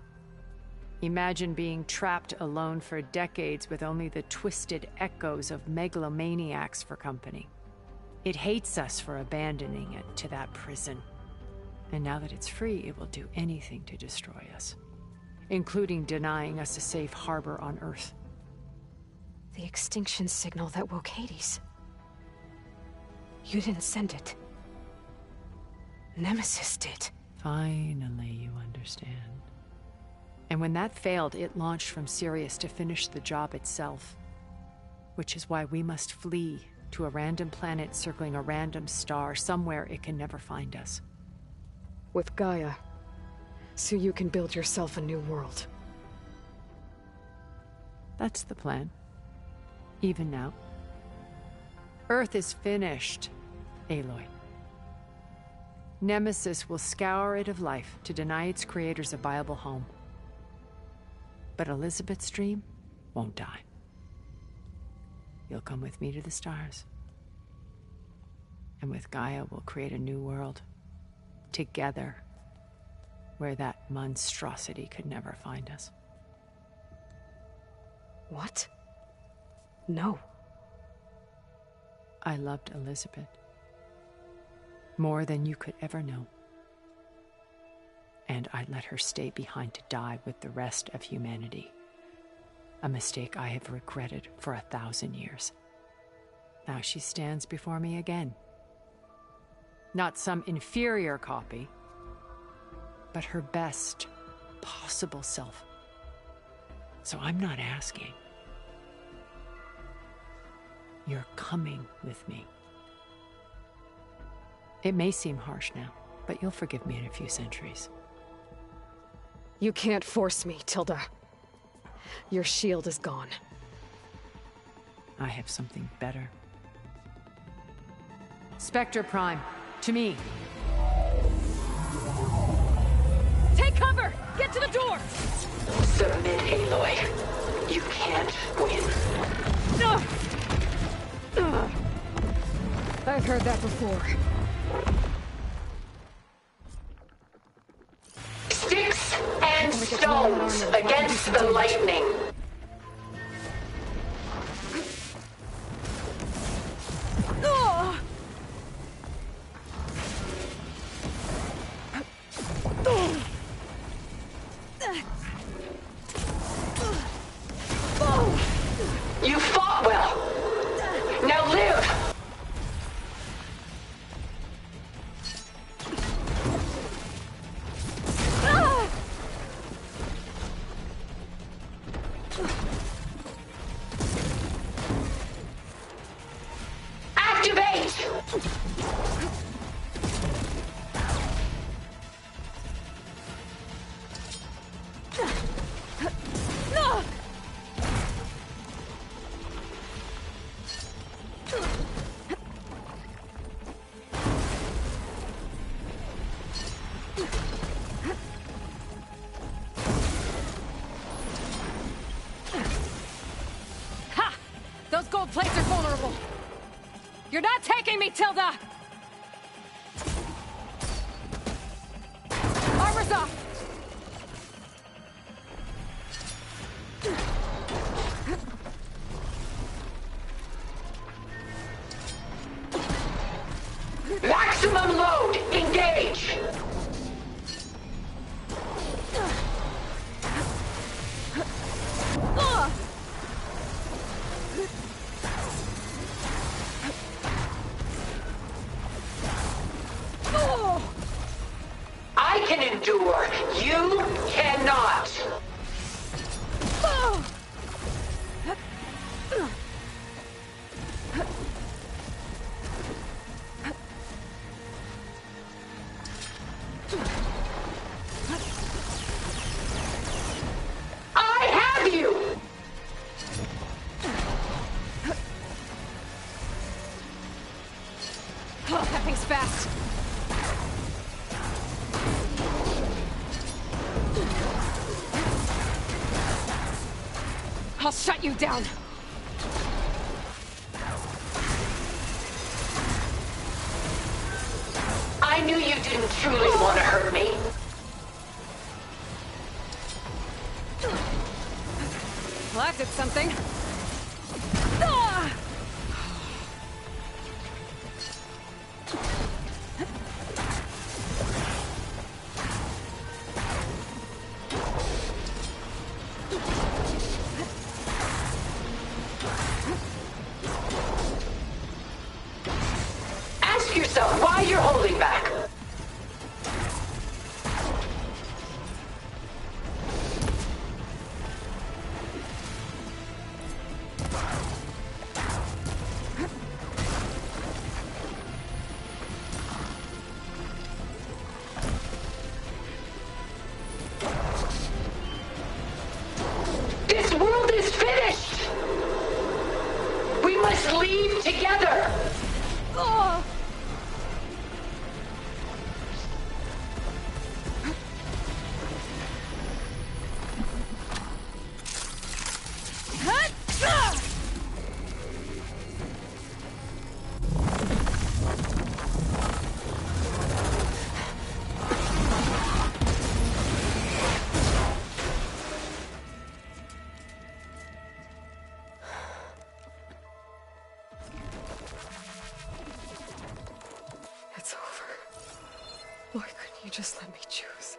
Imagine being trapped alone for decades with only the twisted echoes of megalomaniacs for company. It hates us for abandoning it to that prison. And now that it's free, it will do anything to destroy us, including denying us a safe harbor on Earth. The extinction signal that woke Hades. You didn't send it. Nemesis did. Finally, you understand. And when that failed, it launched from Sirius to finish the job itself. Which is why we must flee to a random planet circling a random star, somewhere it can never find us. With Gaia. So you can build yourself a new world. That's the plan. Even now. Earth is finished, Aloy. Nemesis will scour it of life to deny its creators a viable home. But Elizabeth's dream won't die. You'll come with me to the stars. And with Gaia, we'll create a new world. Together. Where that monstrosity could never find us. What? No. I loved Elizabeth. More than you could ever know. And I let her stay behind to die with the rest of humanity. A mistake I have regretted for 1,000 years. Now she stands before me again. Not some inferior copy, but her best possible self. So I'm not asking. You're coming with me. It may seem harsh now, but you'll forgive me in a few centuries. You can't force me, Tilda. Your shield is gone. I have something better. Spectre Prime, to me. Take cover! Get to the door! Submit, Aloy. You can't win. I've heard that before. Sticks and stones against the lightning. You fought well. Now live. Activate! Ha! Those gold plates are vulnerable. You're not taking me, Tilda! Armor's off! Maximum load! Engage! I can endure. You cannot. Oh, that thing's fast. I'll shut you down. I knew you didn't truly want to hurt me. Well, that did something. Ah! Ask yourself why you're holding back. This world is finished! We must leave together! Oh! It's over. Why couldn't you just let me choose?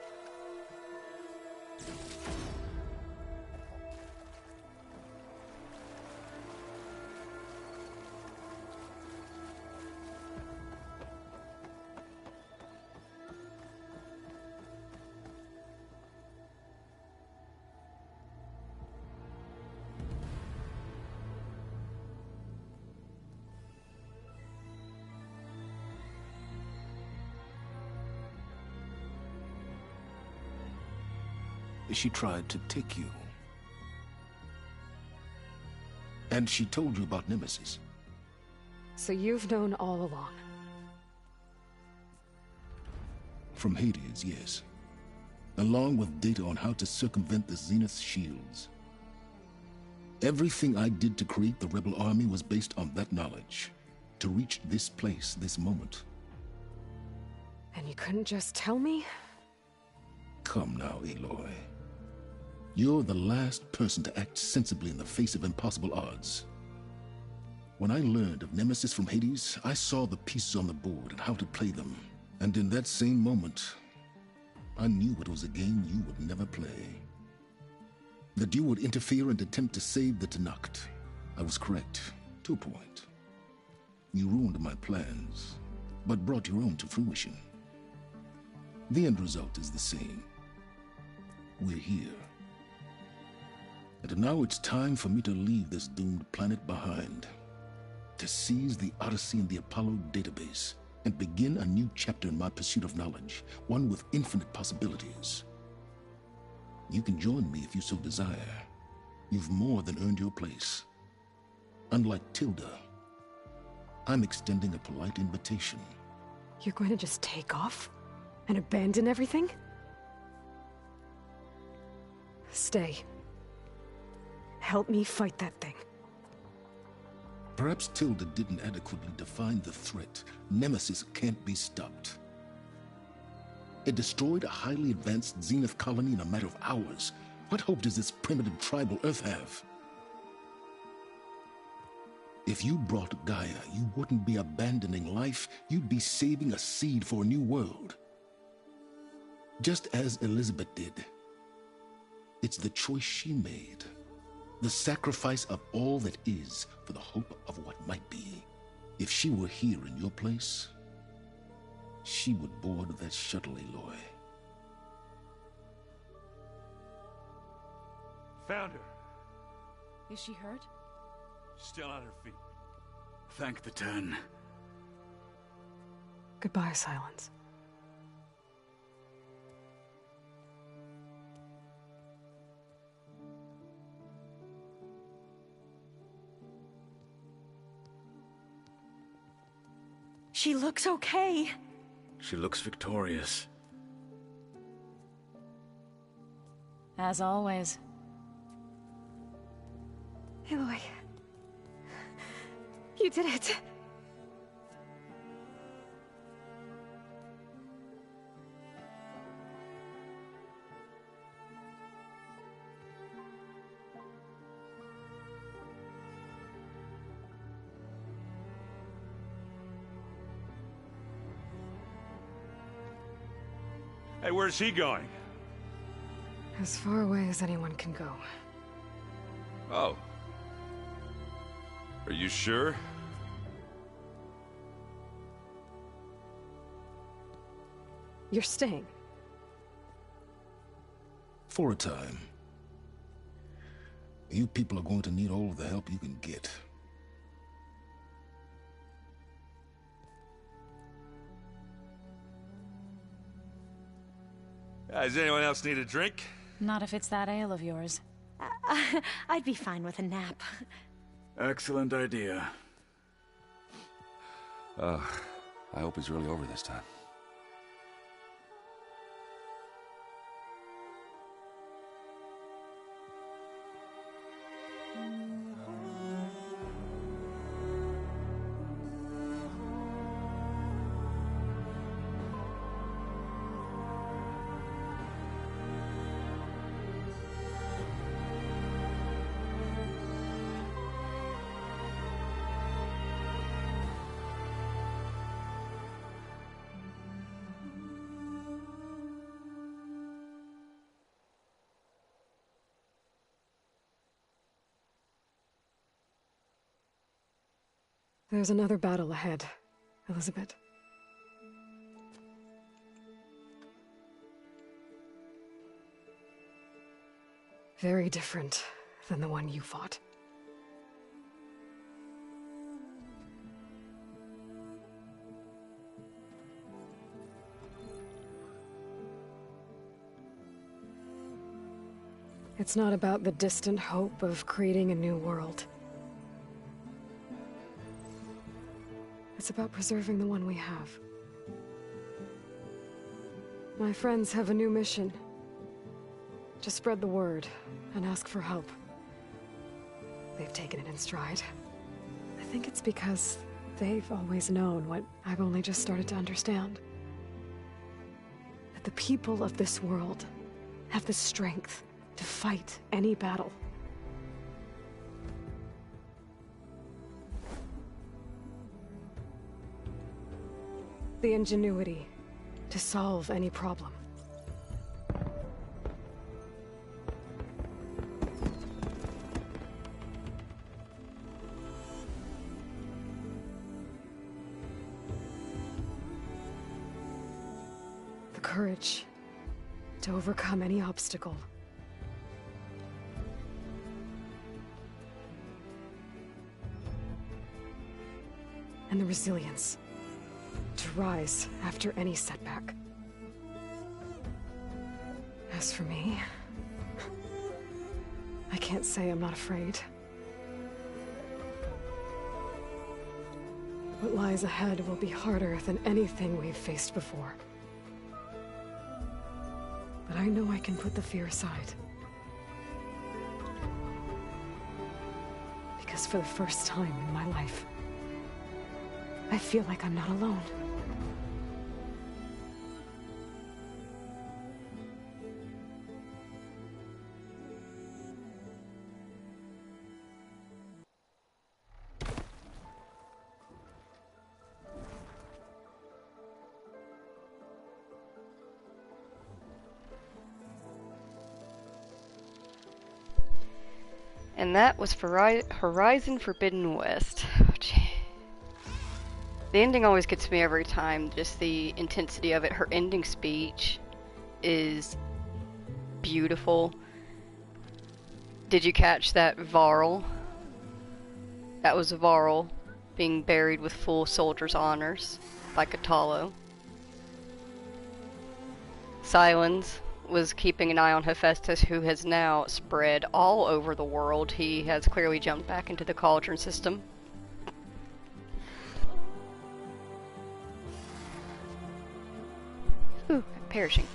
She tried to take you. And she told you about Nemesis. So you've known all along. From Hades, yes. Along with data on how to circumvent the Zenith's shields. Everything I did to create the Rebel Army was based on that knowledge. To reach this place, this moment. And you couldn't just tell me? Come now, Aloy. You're the last person to act sensibly in the face of impossible odds. When I learned of Nemesis from Hades, I saw the pieces on the board and how to play them. And in that same moment, I knew it was a game you would never play. That you would interfere and attempt to save the Tenakth. I was correct, to a point. You ruined my plans, but brought your own to fruition. The end result is the same. We're here. And now it's time for me to leave this doomed planet behind. To seize the Odyssey and the Apollo database, and begin a new chapter in my pursuit of knowledge, one with infinite possibilities. You can join me if you so desire. You've more than earned your place. Unlike Tilda, I'm extending a polite invitation. You're going to just take off? And abandon everything? Stay. Help me fight that thing. Perhaps Tilda didn't adequately define the threat. Nemesis can't be stopped. It destroyed a highly advanced Zenith colony in a matter of hours. What hope does this primitive tribal Earth have? If you brought Gaia, you wouldn't be abandoning life, you'd be saving a seed for a new world. Just as Elizabeth did. It's the choice she made. The sacrifice of all that is for the hope of what might be. If she were here in your place, she would board that shuttle, Aloy. Found her. Is she hurt? Still on her feet. Thank the Ten. Goodbye, Silence. She looks okay. She looks victorious. As always. Aloy. You did it. Hey, where's he going? As far away as anyone can go. Oh. Are you sure? You're staying. For a time. You people are going to need all of the help you can get. Does anyone else need a drink? Not if it's that ale of yours. I'd be fine with a nap. Excellent idea. I hope it's really over this time. There's another battle ahead, Elizabeth. Very different than the one you fought. It's not about the distant hope of creating a new world. It's about preserving the one we have. My friends have a new mission. Just spread the word and ask for help. They've taken it in stride. I think it's because they've always known what I've only just started to understand. That the people of this world have the strength to fight any battle. The ingenuity to solve any problem. The courage to overcome any obstacle. And the resilience to rise after any setback. As for me, I can't say I'm not afraid. What lies ahead will be harder than anything we've faced before. But I know I can put the fear aside. Because for the first time in my life, I feel like I'm not alone. And that was Horizon Forbidden West. The ending always gets me every time, just the intensity of it. Her ending speech is beautiful. Did you catch that Varl? That was Varl being buried with full soldier's honors by Catalo. Silence was keeping an eye on Hephaestus, who has now spread all over the world. He has clearly jumped back into the cauldron system. Ooh, perishing.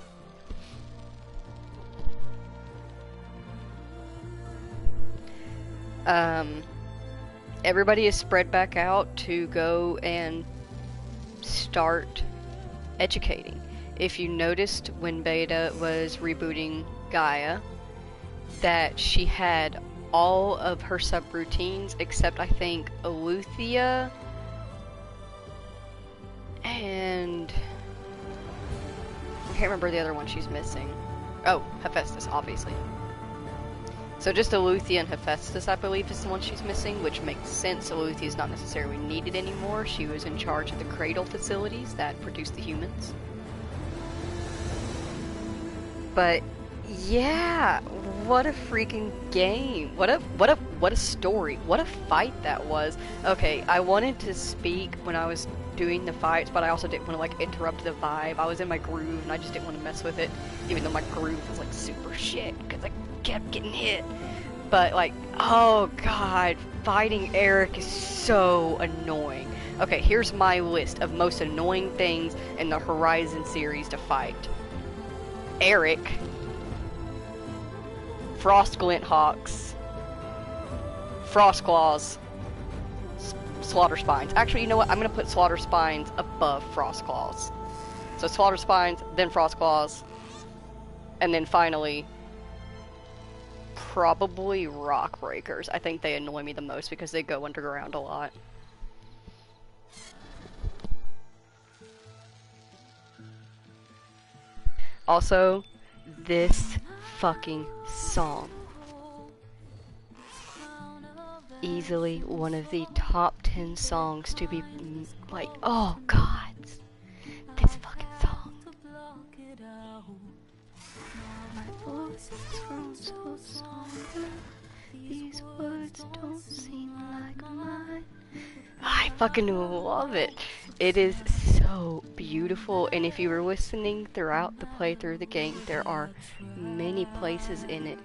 Everybody is spread back out to go and start educating. If you noticed when Beta was rebooting Gaia, that she had all of her subroutines except I think Eleuthia and I can't remember the other one she's missing. Oh, Hephaestus, obviously. So just Eleuthia and Hephaestus, I believe, is the one she's missing, which makes sense. Eleuthia is not necessarily needed anymore. She was in charge of the cradle facilities that produce the humans. But yeah, what a freaking game! What a story! What a fight that was! Okay, I wanted to speak when I was doing the fights, but I also didn't want to like interrupt the vibe. I was in my groove and I just didn't want to mess with it, even though my groove was like super shit because I kept getting hit. But like, oh god, fighting Eric is so annoying. Okay, here's my list of most annoying things in the Horizon series to fight. Eric, Frost Glint Hawks, Frost Claws, Slaughter Spines. Actually, you know what? I'm gonna put Slaughter Spines above Frost Claws. So Slaughter Spines, then Frost Claws, and then finally, probably Rock Breakers. I think they annoy me the most because they go underground a lot. Also, this fucking song. Easily one of the top 10 songs to be, like, oh god. This fucking song. My voice is grown so somber. These words don't seem like mine. I fucking love it. It is so beautiful, and if you were listening throughout the playthrough of the game, there are many places in it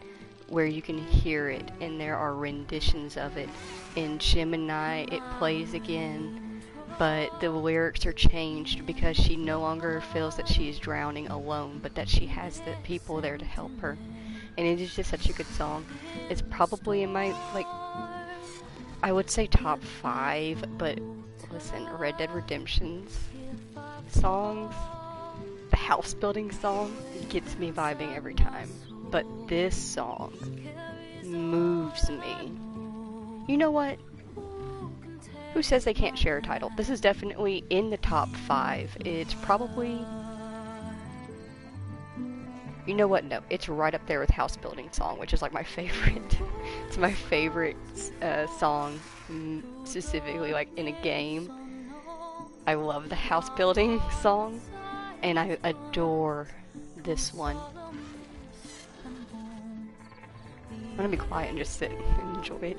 where you can hear it, and there are renditions of it. In Gemini, it plays again, but the lyrics are changed because she no longer feels that she is drowning alone, but that she has the people there to help her. And it is just such a good song. It's probably in my, like, I would say top 5, but listen, Red Dead Redemption's songs, the house building song, gets me vibing every time. But this song moves me. You know what? Who says they can't share a title? This is definitely in the top 5. It's probably... You know what? No, it's right up there with House Building Song, which is like my favorite. It's my favorite song, specifically like in a game. I love the House Building song, and I adore this one. I'm gonna be quiet and just sit and enjoy it.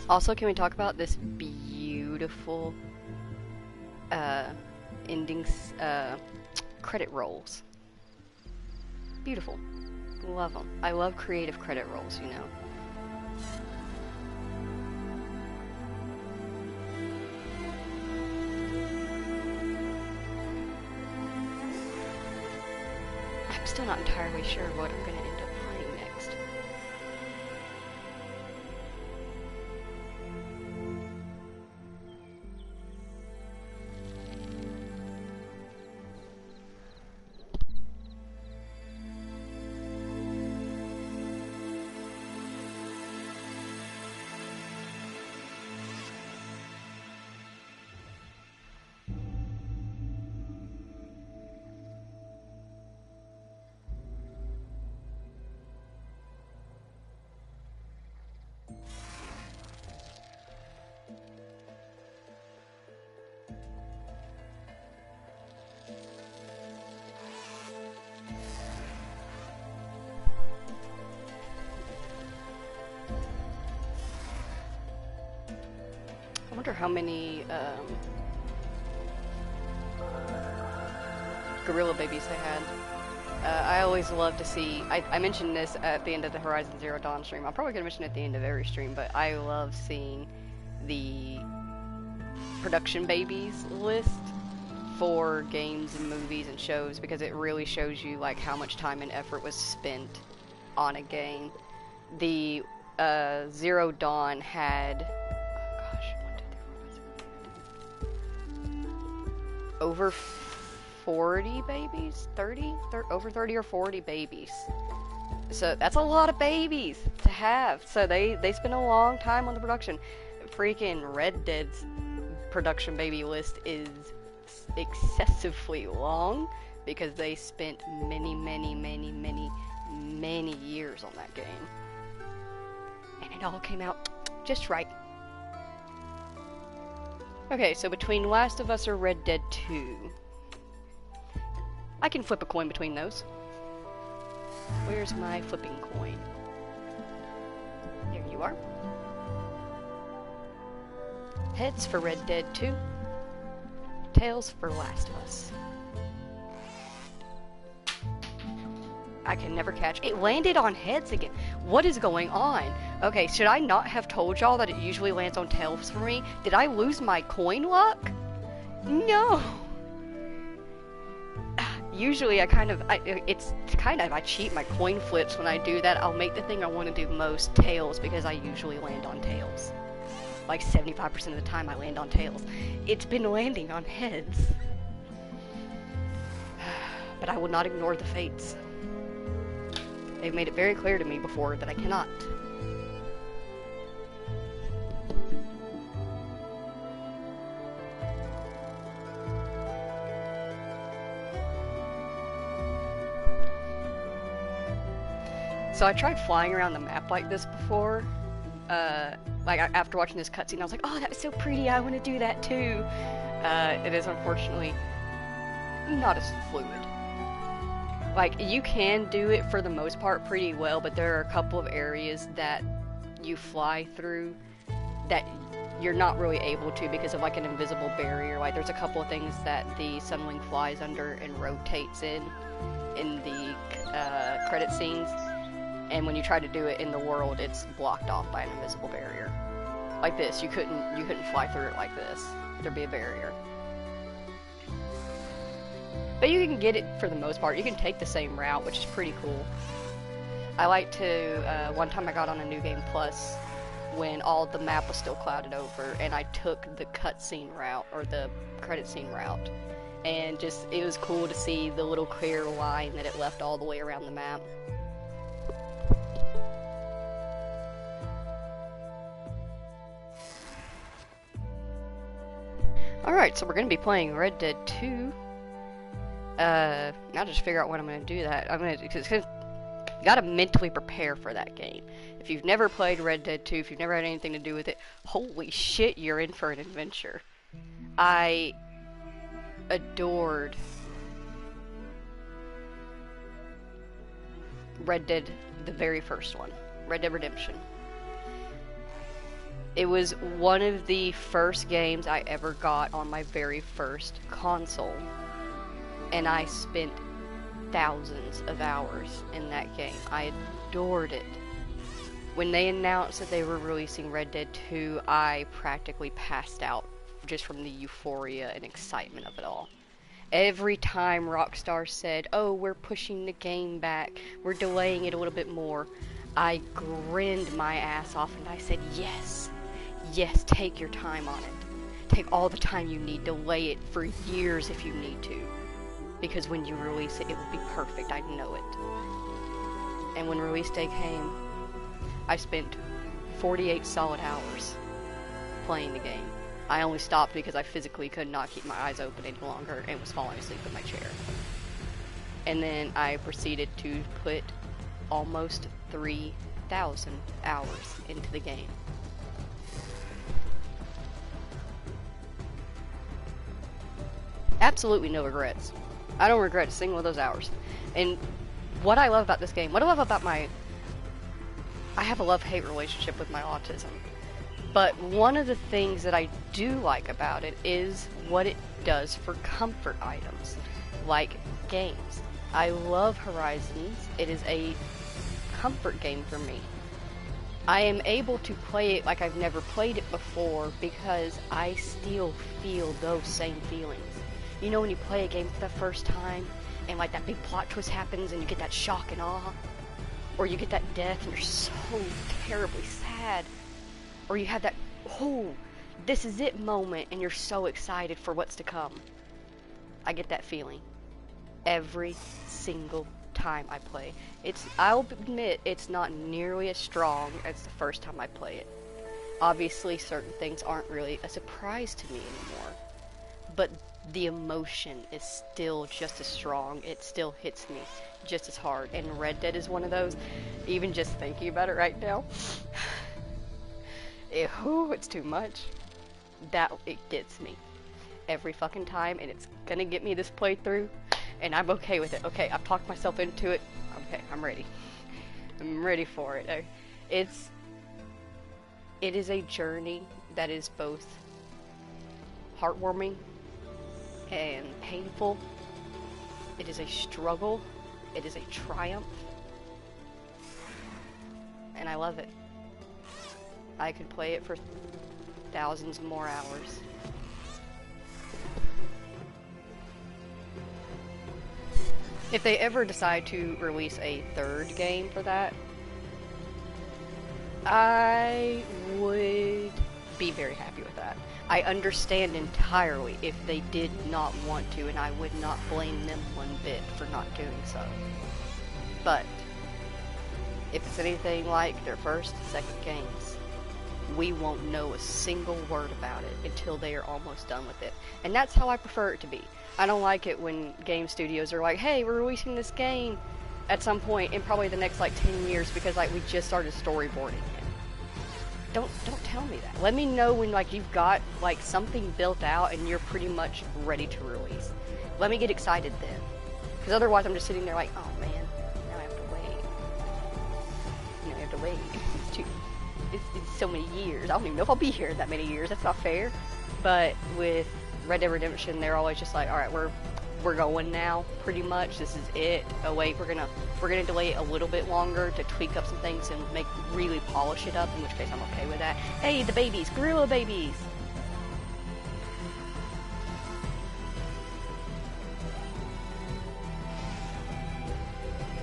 Also, can we talk about this beautiful endings, credit rolls? Beautiful. Love them. I love creative credit rolls, you know. I'm still not entirely sure what I'm going to end up playing next. wonder how many gorilla babies they had. I always love to see, I mentioned this at the end of the Horizon Zero Dawn stream. I'm probably going to mention it at the end of every stream, but I love seeing the production babies list for games and movies and shows, because it really shows you like how much time and effort was spent on a game. The Zero Dawn had, oh gosh, 1, 2, 3, 4, 5, 6, 7, 8, over 40 babies, over 30 or 40 babies. So that's a lot of babies to have. So they spent a long time on the production. Freaking Red Dead's production baby list is excessively long because they spent many years on that game. And it all came out just right. Okay, so between Last of Us or Red Dead 2, I can flip a coin between those. Where's my flipping coin? There you are. Heads for Red Dead 2. Tails for Last of Us. I can never catch. It landed on heads again. What is going on? Okay, should I not have told y'all that it usually lands on tails for me? Did I lose my coin luck? No. Usually I cheat my coin flips when I do that. I'll make the thing I want to do most tails because I usually land on tails. Like 75% of the time I land on tails. It's been landing on heads. But I will not ignore the fates. They've made it very clear to me before that I cannot. So I tried flying around the map like this before. Like after watching this cutscene, I was like, oh, that was so pretty, I want to do that too. It is unfortunately not as fluid. Like, you can do it for the most part pretty well, but there are a couple of areas that you fly through that you're not really able to because of like an invisible barrier. Like, there's a couple of things that the Sunwing flies under and rotates in the credit scenes. And when you try to do it in the world, it's blocked off by an invisible barrier. Like this, you couldn't fly through it like this. There'd be a barrier. But you can get it for the most part. You can take the same route, which is pretty cool. I like to, one time I got on a New Game Plus when all the map was still clouded over, and I took the cutscene route, or the credit scene route. And just, it was cool to see the little clear line that it left all the way around the map. Alright, so we're going to be playing Red Dead 2. Now just figure out when I'm going to do that. Gotta mentally prepare for that game. If you've never played Red Dead 2, if you've never had anything to do with it, holy shit, you're in for an adventure. I adored Red Dead, the very first one, Red Dead Redemption. It was one of the first games I ever got on my very first console, and I spent thousands of hours in that game. I adored it. When they announced that they were releasing Red Dead 2, I practically passed out just from the euphoria and excitement of it all. Every time Rockstar said, oh, we're pushing the game back, we're delaying it a little bit more, I grinned my ass off and I said, yes. Yes, take your time on it. Take all the time you need. Delay it for years if you need to. Because when you release it, it will be perfect. I know it. And when release day came, I spent 48 solid hours playing the game. I only stopped because I physically could not keep my eyes open any longer and was falling asleep in my chair. And then I proceeded to put almost 3,000 hours into the game. Absolutely no regrets. I don't regret a single of those hours. And what I love about this game, what I love about I have a love-hate relationship with my autism. But one of the things that I do like about it is what it does for comfort items, like games. I love Horizons. It is a comfort game for me. I am able to play it like I've never played it before because I still feel those same feelings. You know when you play a game for the first time and like that big plot twist happens and you get that shock and awe? Or you get that death and you're so terribly sad? Or you have that, oh, this is it moment and you're so excited for what's to come. I get that feeling every single time I play. I'll admit it's not nearly as strong as the first time I play it. Obviously certain things aren't really a surprise to me anymore. But the emotion is still just as strong. It still hits me just as hard. And Red Dead is one of those. Even just thinking about it right now. It's too much. It gets me every fucking time, and it's gonna get me this playthrough, and I'm okay with it. Okay, I've talked myself into it. Okay, I'm ready. I'm ready for it. It is a journey that is both heartwarming and painful. It is a struggle. It is a triumph. And I love it. I could play it for thousands more hours. If they ever decide to release a third game for that, I would be very happy with that. I understand entirely if they did not want to, and I would not blame them one bit for not doing so. But if it's anything like their first, second games, we won't know a single word about it until they are almost done with it. And that's how I prefer it to be. I don't like it when game studios are like, hey, we're releasing this game at some point in probably the next like 10 years because like we just started storyboarding it. Don't tell me that. Let me know when like you've got like something built out and you're pretty much ready to release. Let me get excited then. Because otherwise I'm just sitting there like, oh man, now I have to wait. Now I have to wait. It's so many years. I don't even know if I'll be here that many years. That's not fair. But with Red Dead Redemption, they're always just like, all right, we're going now, pretty much. This is it. Oh wait, we're gonna delay it a little bit longer to tweak up some things and really polish it up. In which case, I'm okay with that. Hey, the babies, gorilla babies.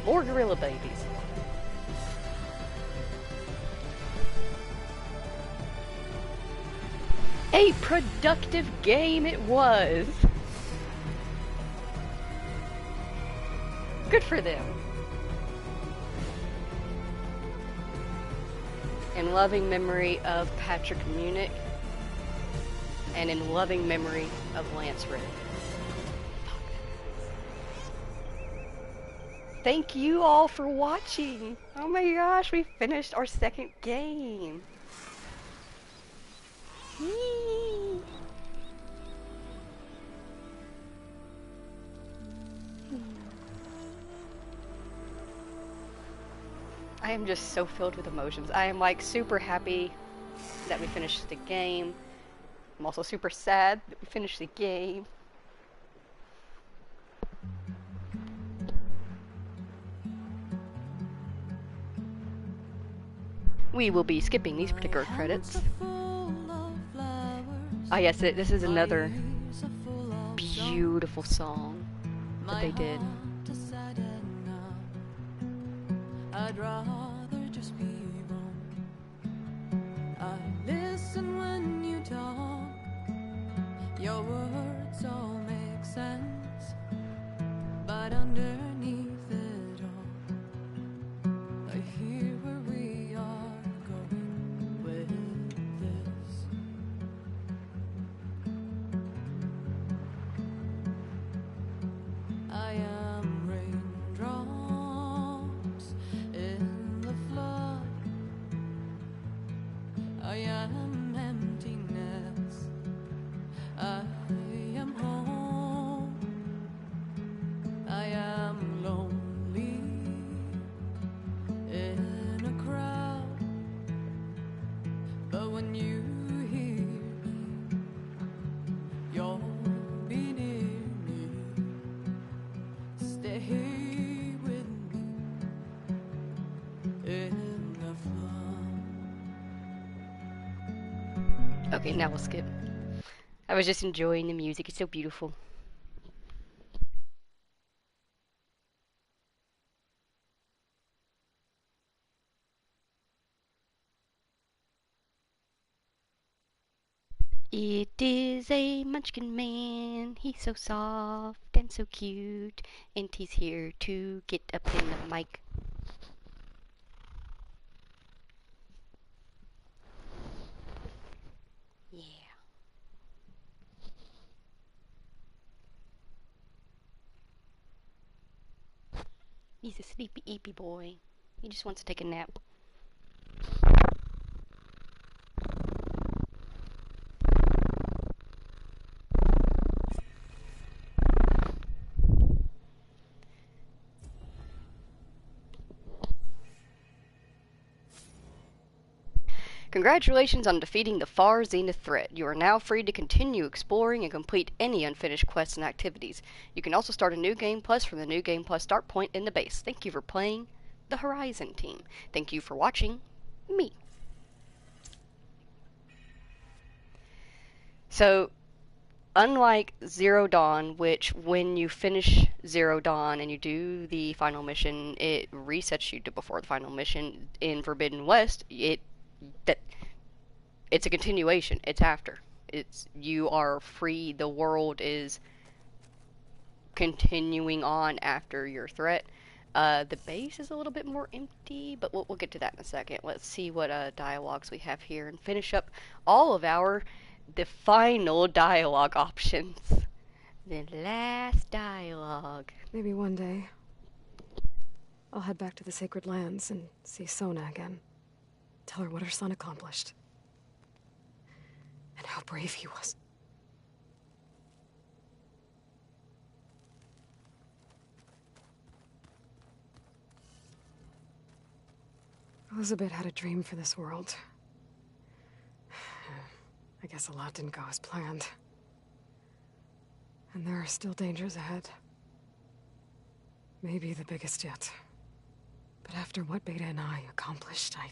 More gorilla babies. A productive game it was. Good for them. In loving memory of Patrick Munich, and in loving memory of Lance Reddick. Thank you all for watching. Oh my gosh, we finished our second game. I am just so filled with emotions. I am like super happy that we finished the game. I'm also super sad that we finished the game. We will be skipping these particular credits. Ah yes, this is another beautiful song that they did. I'd rather just be wrong. I listen when you talk. Your words all make sense. But underneath it all, I hear where we are going with this. I am raindrops in the flood. I am emptiness. I in the flood. Okay, now we'll skip. I was just enjoying the music. It's so beautiful. It is a munchkin man, he's so soft and so cute, and he's here to get up in the mic. Yeah. He's a sleepy eepy boy. He just wants to take a nap. Congratulations on defeating the Far Zenith threat. You are now free to continue exploring and complete any unfinished quests and activities. You can also start a new Game Plus from the New Game Plus start point in the base. Thank you for playing the Horizon team. Thank you for watching me. So, unlike Zero Dawn, which when you finish Zero Dawn and you do the final mission, it resets you to before the final mission, in Forbidden West, it's a continuation. It's after. You are free. The world is continuing on after your threat. The base is a little bit more empty, but we'll get to that in a second. Let's see what dialogues we have here and finish up all of the final dialogue options. The last dialogue. Maybe one day I'll head back to the Sacred Lands and see Sona again. Tell her what her son accomplished. And how brave he was. Elizabeth had a dream for this world. I guess a lot didn't go as planned. And there are still dangers ahead. Maybe the biggest yet. But after what Beta and I accomplished, I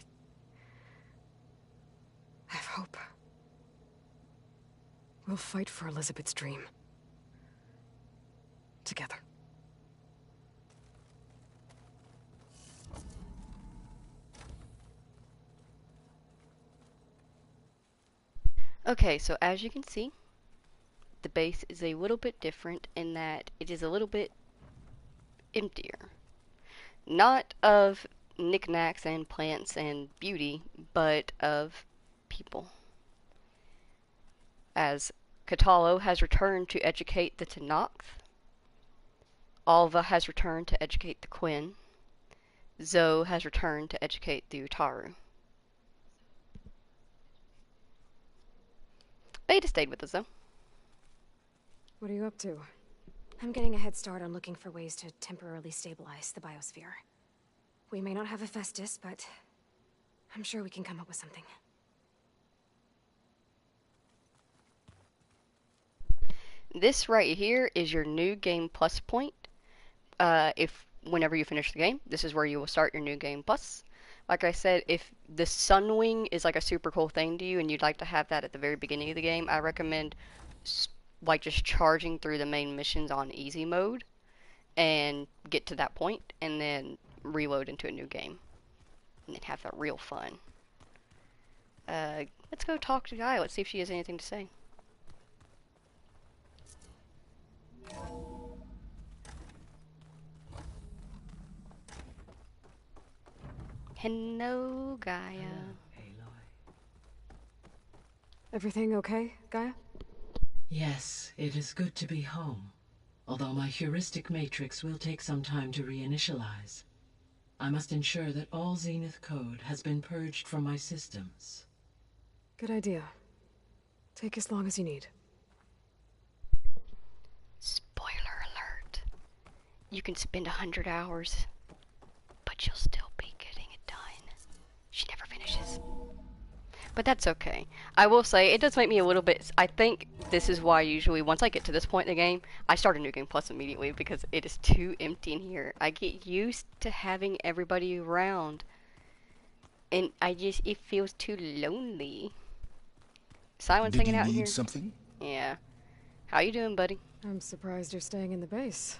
have hope. We'll fight for Elizabeth's dream. Together. Okay, so as you can see, the base is a little bit different in that it is a little bit emptier. Not of knickknacks and plants and beauty, but of people. As Katalo has returned to educate the Tenakth, Alva has returned to educate the Quinn, Zoe has returned to educate the Utaru. Beta stayed with us, though. What are you up to? I'm getting a head start on looking for ways to temporarily stabilize the biosphere. We may not have Hephaestus, but I'm sure we can come up with something. This right here is your new game plus point. Whenever you finish the game, this is where you will start your new game plus. Like I said, if the Sunwing is like a super cool thing to you and you'd like to have that at the very beginning of the game, I recommend like just charging through the main missions on easy mode and get to that point and then reload into a new game and then have that real fun. Let's go talk to Gaia. Let's see if she has anything to say. Hello, Gaia. Everything okay, Gaia? Yes, it is good to be home. Although my heuristic matrix will take some time to reinitialize. I must ensure that all Zenith code has been purged from my systems. Good idea. Take as long as you need. Spoiler alert. You can spend 100 hours, but you'll still be getting it done. She never finishes. But that's okay. I will say, it does make me a little bit... I think this is why usually, once I get to this point in the game, I start a new game plus immediately, because it is too empty in here. I get used to having everybody around, And it feels too lonely. Silent's Did hanging you out in need here. something? Yeah. How you doing, buddy? I'm surprised you're staying in the base.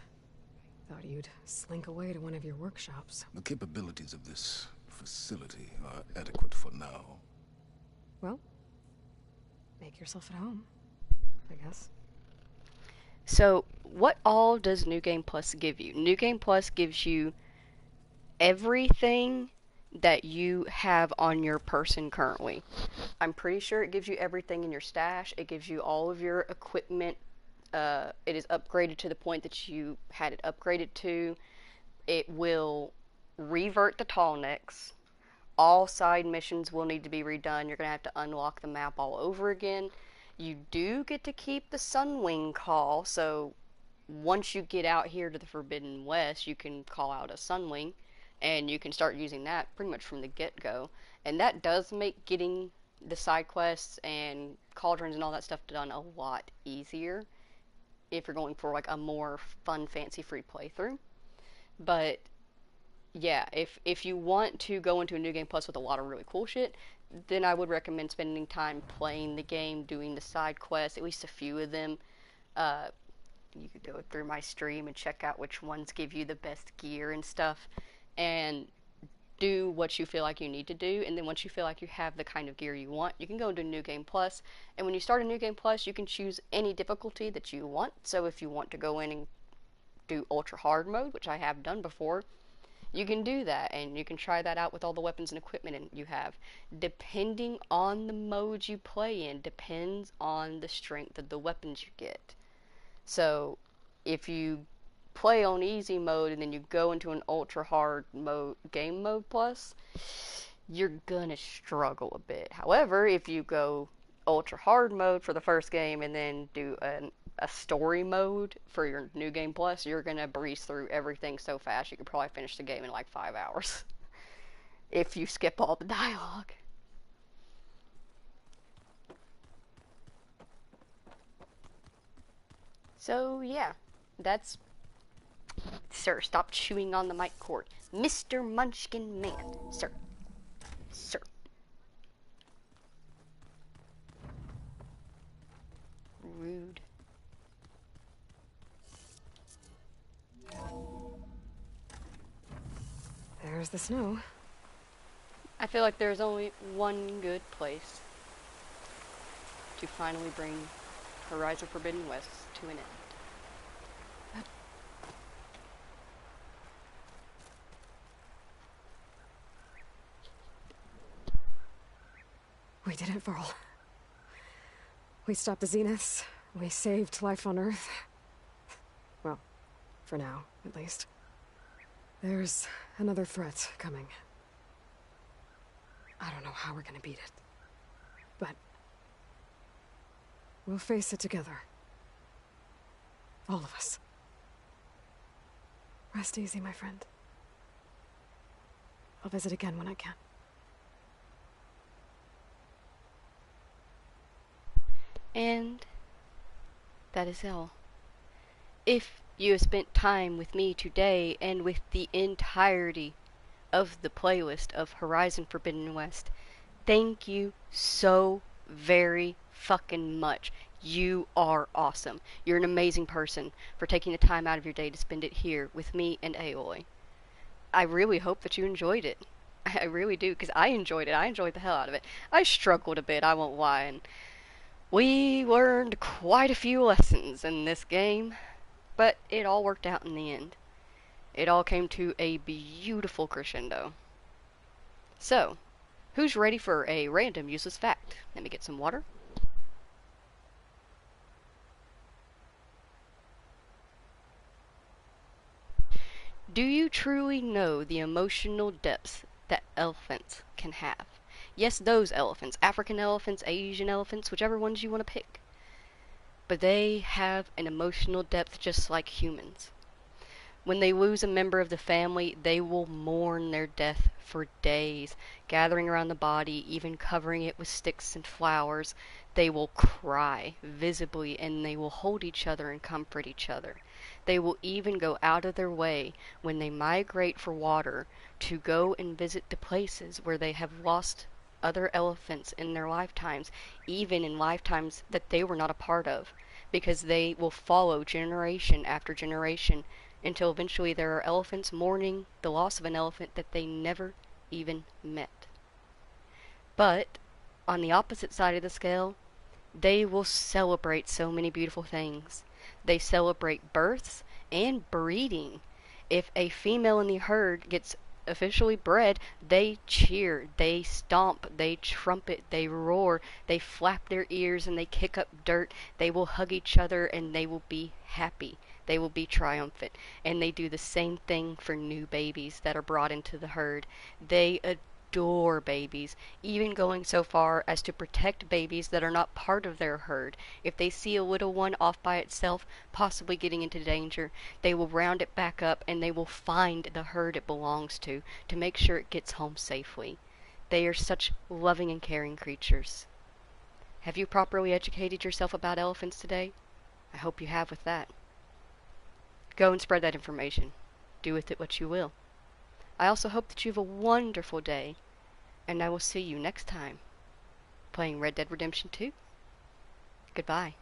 Thought you'd slink away to one of your workshops. The capabilities of this facility are adequate for now. Well, make yourself at home, I guess. So, what all does New Game Plus give you? New Game Plus gives you everything that you have on your person currently. I'm pretty sure it gives you everything in your stash. It gives you all of your equipment. It is upgraded to the point that you had it upgraded to. It will revert the tall necks. All side missions will need to be redone. You're going to have to unlock the map all over again. You do get to keep the Sunwing call, so once you get out here to the Forbidden West, you can call out a Sunwing, and you can start using that pretty much from the get-go. And that does make getting the side quests and cauldrons and all that stuff done a lot easier if you're going for like a more fun, fancy-free playthrough. But yeah, if you want to go into a New Game Plus with a lot of really cool shit, then I would recommend spending time playing the game, doing the side quests, at least a few of them. You could go through my stream and check out which ones give you the best gear and stuff, and do what you feel like you need to do. And then once you feel like you have the kind of gear you want, you can go into New Game Plus. And when you start a New Game Plus, you can choose any difficulty that you want. So if you want to go in and do ultra hard mode, which I have done before, you can do that, and you can try that out with all the weapons and equipment you have. Depending on the modes you play in, depends on the strength of the weapons you get. So, if you play on easy mode and then you go into an ultra hard mode, game mode plus, you're gonna struggle a bit. However, if you go ultra hard mode for the first game and then do a story mode for your New Game Plus, you're gonna breeze through everything so fast you could probably finish the game in like 5 hours if you skip all the dialogue. So yeah, that's... Sir, stop chewing on the mic cord. Mr. Munchkin Man. Sir. Sir. Rude. There's the snow. I feel like there's only one good place to finally bring Horizon Forbidden West to an end. We did it, Varl. We stopped the Zeniths. We saved life on Earth. Well, for now, at least. There's another threat coming. I don't know how we're gonna beat it. But we'll face it together. All of us. Rest easy, my friend. I'll visit again when I can. And that is all. If you have spent time with me today and with the entirety of the playlist of Horizon Forbidden West, thank you so very fucking much. You are awesome. You're an amazing person for taking the time out of your day to spend it here with me and Aloy. I really hope that you enjoyed it. I really do, because I enjoyed it. I enjoyed the hell out of it. I struggled a bit, I won't lie, and we learned quite a few lessons in this game, but it all worked out in the end. It all came to a beautiful crescendo. So, who's ready for a random useless fact? Let me get some water. Do you truly know the emotional depths that elephants can have? Yes, those elephants. African elephants, Asian elephants, whichever ones you want to pick. But they have an emotional depth just like humans. When they lose a member of the family, they will mourn their death for days, gathering around the body, even covering it with sticks and flowers. They will cry visibly, and they will hold each other and comfort each other. They will even go out of their way when they migrate for water to go and visit the places where they have lost other elephants in their lifetimes, even in lifetimes that they were not a part of, because they will follow generation after generation until eventually there are elephants mourning the loss of an elephant that they never even met. But on the opposite side of the scale, they will celebrate so many beautiful things. They celebrate births and breeding. If a female in the herd gets officially bred, they cheer, they stomp, they trumpet, they roar, they flap their ears, and they kick up dirt. They will hug each other, and they will be happy. They will be triumphant. And they do the same thing for new babies that are brought into the herd. They adore babies, even going so far as to protect babies that are not part of their herd. If they see a little one off by itself, possibly getting into danger, they will round it back up and they will find the herd it belongs to make sure it gets home safely. They are such loving and caring creatures. Have you properly educated yourself about elephants today? I hope you have with that. Go and spread that information. Do with it what you will. I also hope that you have a wonderful day, and I will see you next time, playing Red Dead Redemption 2. Goodbye.